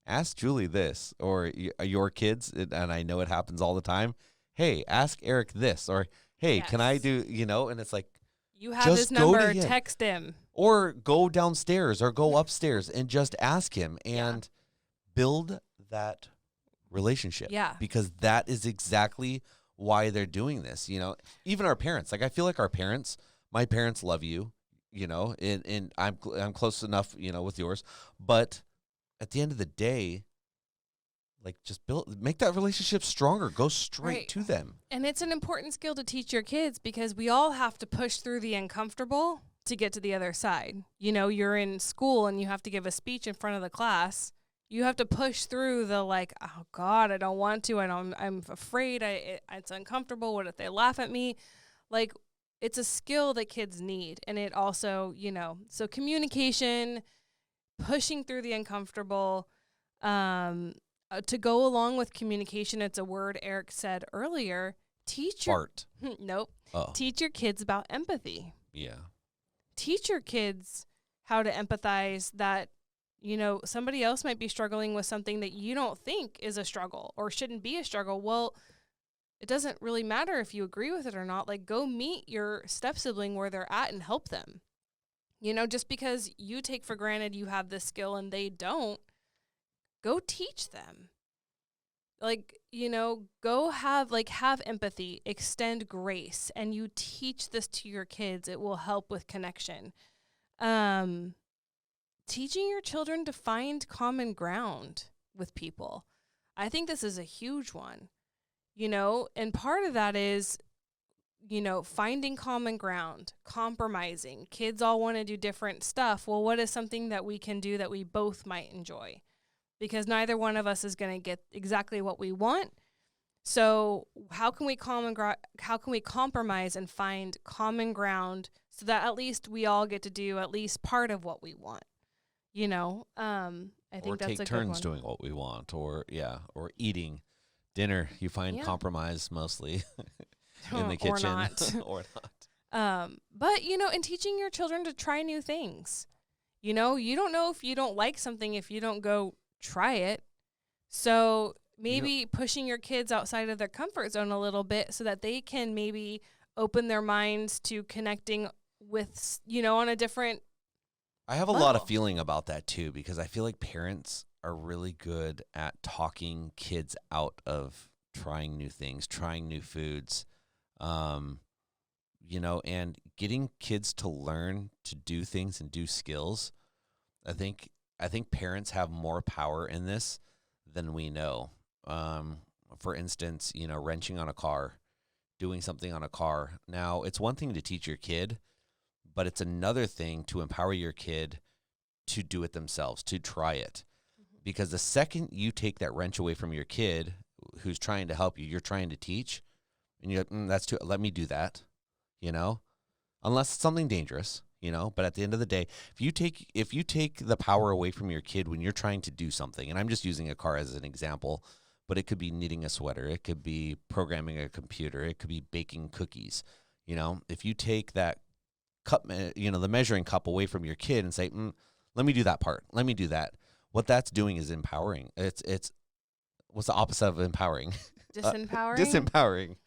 ask Julie this. Or your kids, and I know it happens all the time, hey, ask Eric this. Or, hey, Can I do, and it's like, you have his number, text him. Or go downstairs or go upstairs and just ask him and build that relationship. Yeah. Because that is exactly why they're doing this. Even our parents, like I feel like my parents love you, and I'm close enough, with yours. But at the end of the day, like just make that relationship stronger. Go straight to them. And it's an important skill to teach your kids, because we all have to push through the uncomfortable to get to the other side. You're in school and you have to give a speech in front of the class. You have to push through the like, oh God, I don't want to. I'm afraid. It's uncomfortable. What if they laugh at me? Like, it's a skill that kids need. And it also, so communication, pushing through the uncomfortable, to go along with communication, it's a word Eric said earlier. Nope. Oh. Teach your kids about empathy. Yeah. Teach your kids how to empathize that, somebody else might be struggling with something that you don't think is a struggle or shouldn't be a struggle. Well, it doesn't really matter if you agree with it or not. Like, go meet your step-sibling where they're at and help them. Just because you take for granted you have this skill and they don't, go teach them. Like, go have empathy, extend grace, and you teach this to your kids. It will help with connection. Teaching your children to find common ground with people. I think this is a huge one, and part of that is finding common ground, compromising. Kids all want to do different stuff. Well, what is something that we can do that we both might enjoy? Because neither one of us is going to get exactly what we want. So how can we compromise and find common ground so that at least we all get to do at least part of what we want? I think that's a good one. Or take turns doing what we want, or eating dinner. You find compromise mostly in the kitchen. Or not. But, in teaching your children to try new things. You don't know if you don't like something if you don't go try it. So maybe pushing your kids outside of their comfort zone a little bit so that they can maybe open their minds to connecting with, on a different I have a lot of feeling about that too, because I feel like parents are really good at talking kids out of trying new things, trying new foods, and getting kids to learn to do things and do skills. I think parents have more power in this than we know. For instance, wrenching on a car, doing something on a car. Now, it's one thing to teach your kid, but it's another thing to empower your kid to do it themselves, to try it. Mm-hmm. Because the second you take that wrench away from your kid who's trying to help you, you're trying to teach, and you're like, that's too, let me do that, unless it's something dangerous, but at the end of the day, if you take the power away from your kid when you're trying to do something, and I'm just using a car as an example, but it could be knitting a sweater, it could be programming a computer, it could be baking cookies, if you take that cup, the measuring cup away from your kid and say, let me do that part. Let me do that. What that's doing is empowering. It's what's the opposite of empowering? Disempowering? Disempowering.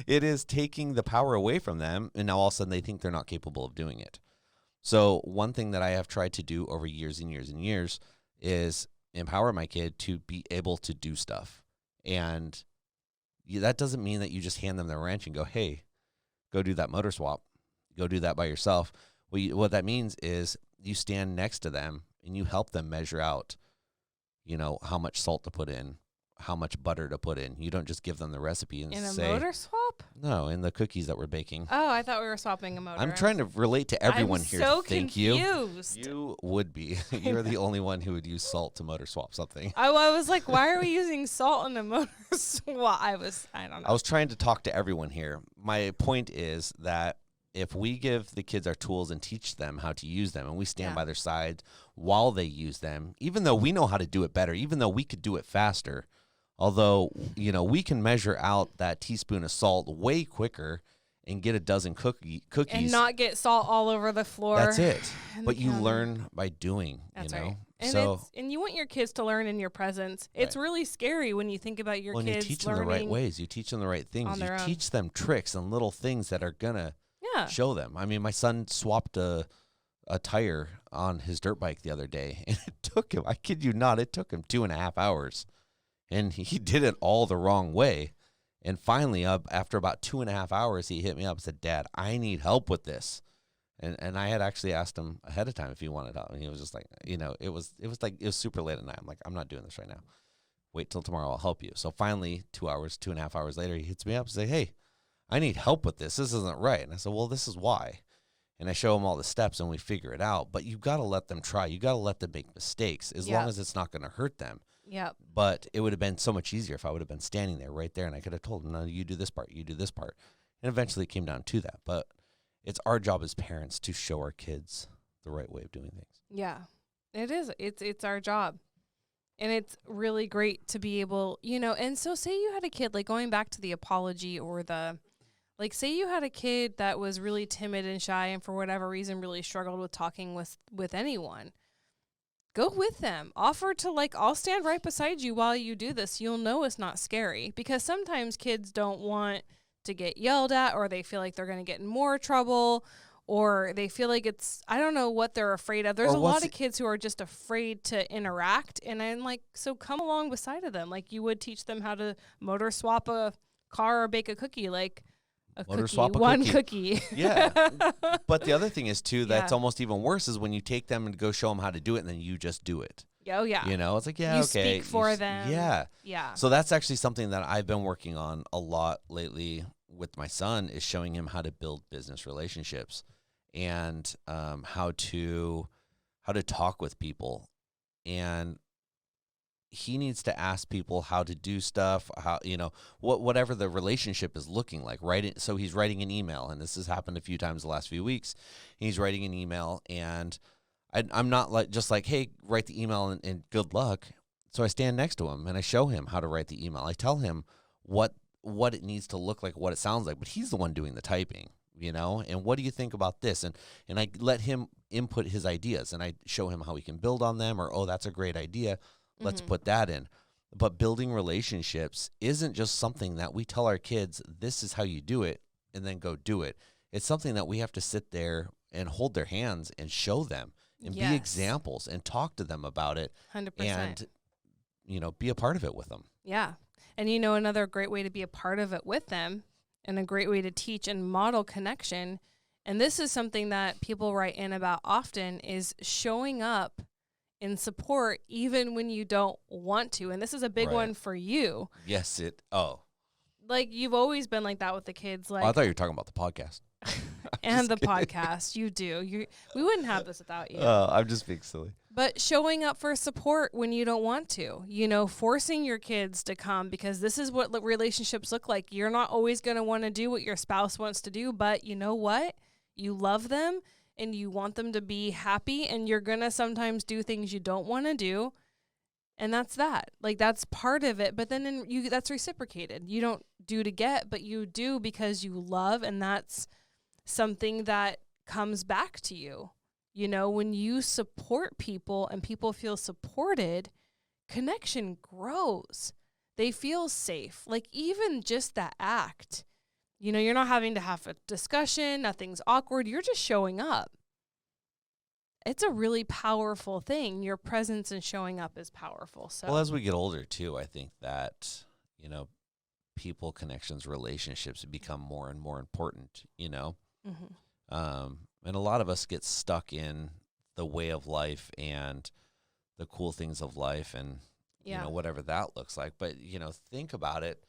It is taking the power away from them, and now all of a sudden they think they're not capable of doing it. So one thing that I have tried to do over years and years and years is empower my kid to be able to do stuff. And that doesn't mean that you just hand them the wrench and go, hey, go do that motor swap. Go do that by yourself. What that means is you stand next to them and you help them measure out, how much salt to put in, how much butter to put in. You don't just give them the recipe and say. In a motor swap? No, in the cookies that we're baking. Oh, I thought we were swapping a motor. I'm trying to relate to everyone here. I'm so Thank confused. You would be. You're the only one who would use salt to motor swap something. I was like, why are we using salt in a motor swap? I don't know. I was trying to talk to everyone here. My point is that if we give the kids our tools and teach them how to use them, and we stand by their side while they use them, even though we know how to do it better, even though we could do it faster, although, we can measure out that teaspoon of salt way quicker and get a dozen cookies. And not get salt all over the floor. That's it. But you learn by doing, That's right. And you want your kids to learn in your presence. It's really scary when you think about your kids learning. You teach them the right ways. You teach them the right things. You teach them tricks and little things that are going to show them. I mean, my son swapped a tire on his dirt bike the other day, and it took him, I kid you not, it took him 2.5 hours. And he did it all the wrong way. And finally, after about 2.5 hours, he hit me up and said, Dad, I need help with this. And I had actually asked him ahead of time if he wanted help. And he was just like, it was super late at night. I'm like, I'm not doing this right now. Wait till tomorrow, I'll help you. So finally, 2.5 hours later, he hits me up and says, hey, I need help with this. This isn't right. And I said, well, this is why. And I show them all the steps and we figure it out. But you've got to let them try. You got to let them make mistakes as long as it's not going to hurt them. Yep. But it would have been so much easier if I would have been standing there right there and I could have told them, no, you do this part, you do this part. And eventually it came down to that. But it's our job as parents to show our kids the right way of doing things. Yeah, it is. It's our job. And it's really great to be able, and so say you had a kid, like going back to the apology or say you had a kid that was really timid and shy and for whatever reason really struggled with talking with anyone. Go with them. Offer to I'll stand right beside you while you do this. You'll know it's not scary, because sometimes kids don't want to get yelled at, or they feel like they're going to get in more trouble, or they feel like I don't know what they're afraid of. There's a lot of kids who are just afraid to interact. And I'm like, so come along beside of them. Like you would teach them how to motor swap a car or bake a cookie, one cookie. Yeah. But the other thing is too, that's almost even worse is when you take them and go show them how to do it and then you just do it. Oh yeah. It's like, yeah, you okay. Speak for them. Yeah. Yeah. So that's actually something that I've been working on a lot lately with my son is showing him how to build business relationships and how to talk with people. And he needs to ask people how to do stuff, how, whatever the relationship is looking like, right? So he's writing an email, and this has happened a few times the last few weeks. He's writing an email, and I'm not like, hey, write the email and good luck. So I stand next to him and I show him how to write the email. I tell him what it needs to look like, what it sounds like, but he's the one doing the typing, and what do you think about this? And I let him input his ideas, and I show him how he can build on them, or, oh, that's a great idea. Let's put that in. But building relationships isn't just something that we tell our kids, this is how you do it, and then go do it. It's something that we have to sit there and hold their hands and show them and be examples and talk to them about it. 100%. And, be a part of it with them. Yeah. And, another great way to be a part of it with them and a great way to teach and model connection, and this is something that people write in about often, is showing up in support even when you don't want to. And this is a big one for you. Yes, like you've always been like that with the kids. Like, I thought you were talking about the podcast. And the podcast. You do. We wouldn't have this without you. I'm just being silly. But showing up for support when you don't want to, forcing your kids to come, because this is what relationships look like. You're not always going to want to do what your spouse wants to do, but you know what? You love them and you want them to be happy, and you're going to sometimes do things you don't want to do. And that's that. Like, that's part of it. But then that's reciprocated. You don't do to get, but you do because you love, and that's something that comes back to you. When you support people and people feel supported, connection grows. They feel safe. Like, even just that act, you're not having to have a discussion. Nothing's awkward. You're just showing up. It's a really powerful thing. Your presence and showing up is powerful. So, well, as we get older too, I think that, people, connections, relationships become more and more important, and a lot of us get stuck in the way of life and the cool things of life and, whatever that looks like. But, think about it.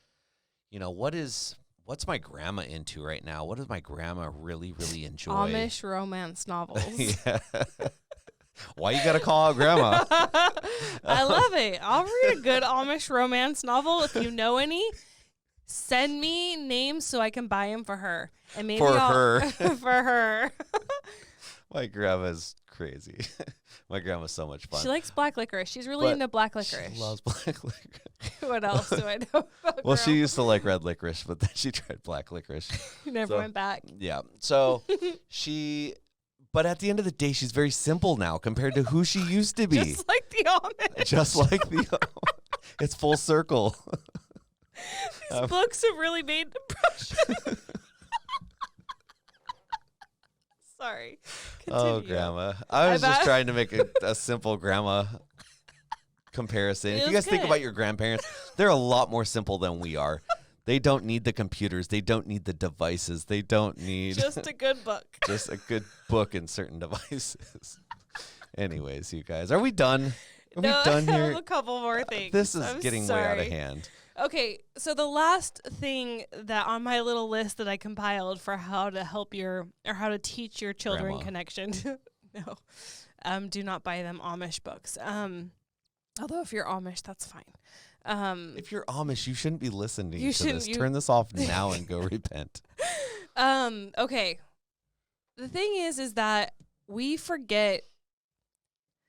What's my grandma into right now? What does my grandma really, really enjoy? Amish romance novels. Yeah. Why you gotta call out grandma? I love it. I'll read a good Amish romance novel. If you know any, send me names so I can buy them for her. And maybe her. For her. My grandma's crazy. My grandma's so much fun. She likes black licorice. She's really into black licorice. She loves black licorice. What else do I know about Well, girl? she used to like red licorice, but then she tried black licorice. Never went back. Yeah. So but at the end of the day, she's very simple now compared to who she used to be. Just like the Amish. Just like the it's full circle. These books have really made an impression. Sorry. Continue. Oh, grandma. I was just trying to make a simple grandma comparison. If you guys think about your grandparents, they're a lot more simple than we are. They don't need the computers. They don't need the devices. They don't need... Just a good book. Just a good book and certain devices. Anyways, you guys, are we done? Are we done here? I have a couple more things. This is getting way out of hand. Okay, so the last thing that on my little list that I compiled for how to help how to teach your children Grandma. connection. No, do not buy them Amish books. Although if you're Amish, that's fine. If you're Amish, you shouldn't be listening to this. You Turn this off now and go repent. Okay. The thing is that we forget.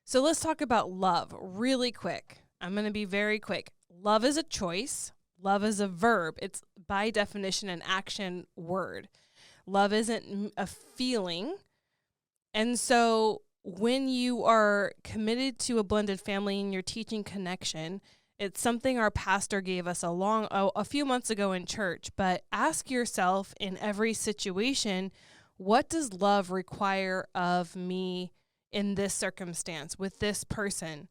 So let's talk about love really quick. I'm going to be very quick. Love is a choice. Love is a verb. It's by definition an action word. Love isn't a feeling. And so when you are committed to a blended family and you're teaching connection, it's something our pastor gave us a few months ago in church. But ask yourself in every situation, what does love require of me in this circumstance with this person?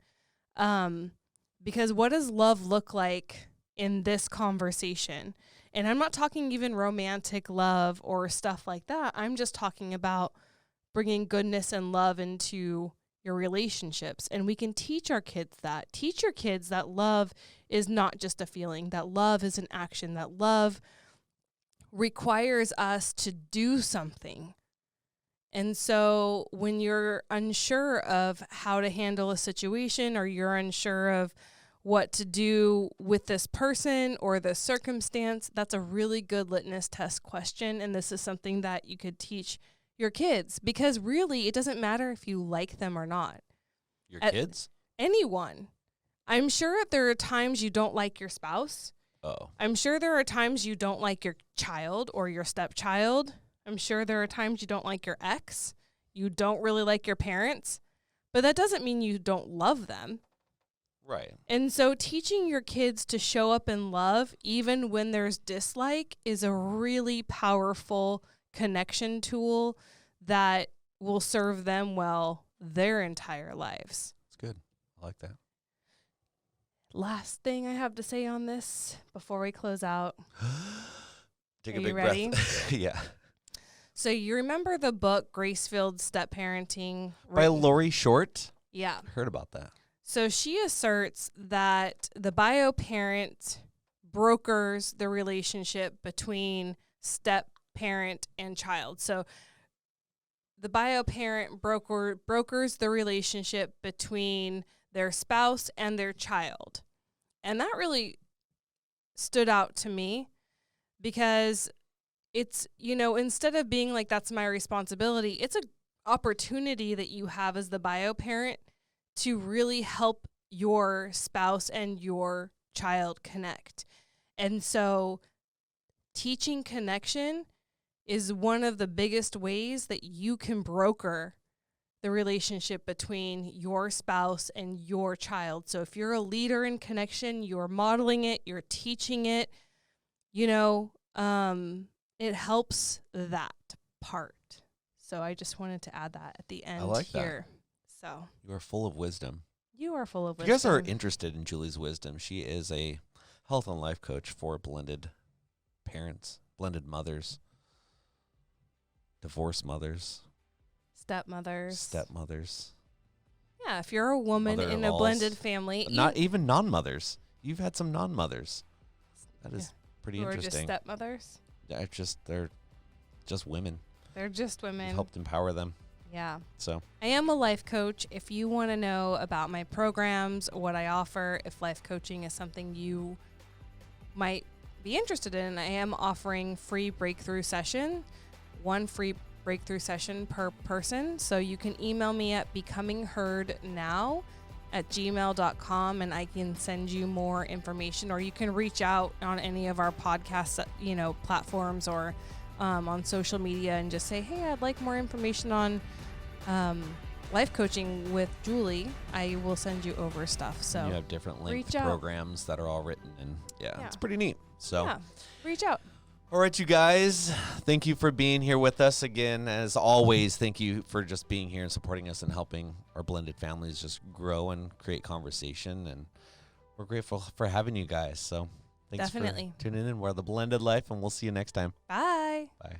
Because what does love look like in this conversation? And I'm not talking even romantic love or stuff like that. I'm just talking about bringing goodness and love into your relationships. And we can teach our kids that. Teach your kids that love is not just a feeling, that love is an action, that love requires us to do something. And so when you're unsure of how to handle a situation, or you're unsure of what to do with this person or the circumstance, that's a really good litmus test question. And this is something that you could teach your kids, because really it doesn't matter if you like them or not. Your kids? Anyone. I'm sure there are times you don't like your spouse. Oh. I'm sure there are times you don't like your child or your stepchild. I'm sure there are times you don't like your ex. You don't really like your parents. But that doesn't mean you don't love them. Right. And so teaching your kids to show up in love, even when there's dislike, is a really powerful connection tool that will serve them well their entire lives. That's good. I like that. Last thing I have to say on this before we close out. Take Are a big you ready? breath. Yeah. So you remember the book Grace-Filled Step Parenting? By Lori Short? Yeah. Heard about that. So she asserts that the bio parent brokers the relationship between step parent and child. So the bio parent brokers the relationship between their spouse and their child. And that really stood out to me, because it's, instead of being like, that's my responsibility, it's an opportunity that you have as the bio parent to really help your spouse and your child connect. And so teaching connection is one of the biggest ways that you can broker the relationship between your spouse and your child. So if you're a leader in connection, you're modeling it, you're teaching it, it helps that part. So I just wanted to add that at the end here. So you are full of wisdom. You are full of wisdom. If you guys are interested in Julie's wisdom, she is a health and life coach for blended parents, blended mothers, divorced mothers, stepmothers. Yeah, if you're a woman in a blended family. Not even non-mothers. You've had some non-mothers. That is pretty interesting. Or just stepmothers? They're just women. They're just women. You've helped empower them. Yeah. So I am a life coach. If you want to know about my programs, what I offer, if life coaching is something you might be interested in, I am offering free breakthrough session, one free breakthrough session per person. So you can email me at becomingheardnow@gmail.com and I can send you more information, or you can reach out on any of our podcast, platforms, or on social media and just say, hey, I'd like more information on life coaching with Julie. I will send you over stuff. So you have different linked programs that are all written, and it's pretty neat. So reach out. All right, you guys, thank you for being here with us again. As always, thank you for just being here and supporting us and helping our blended families just grow and create conversation. And we're grateful for having you guys. So thanks for tuning in. We're the Blended Life, and we'll see you next time. Bye. Bye.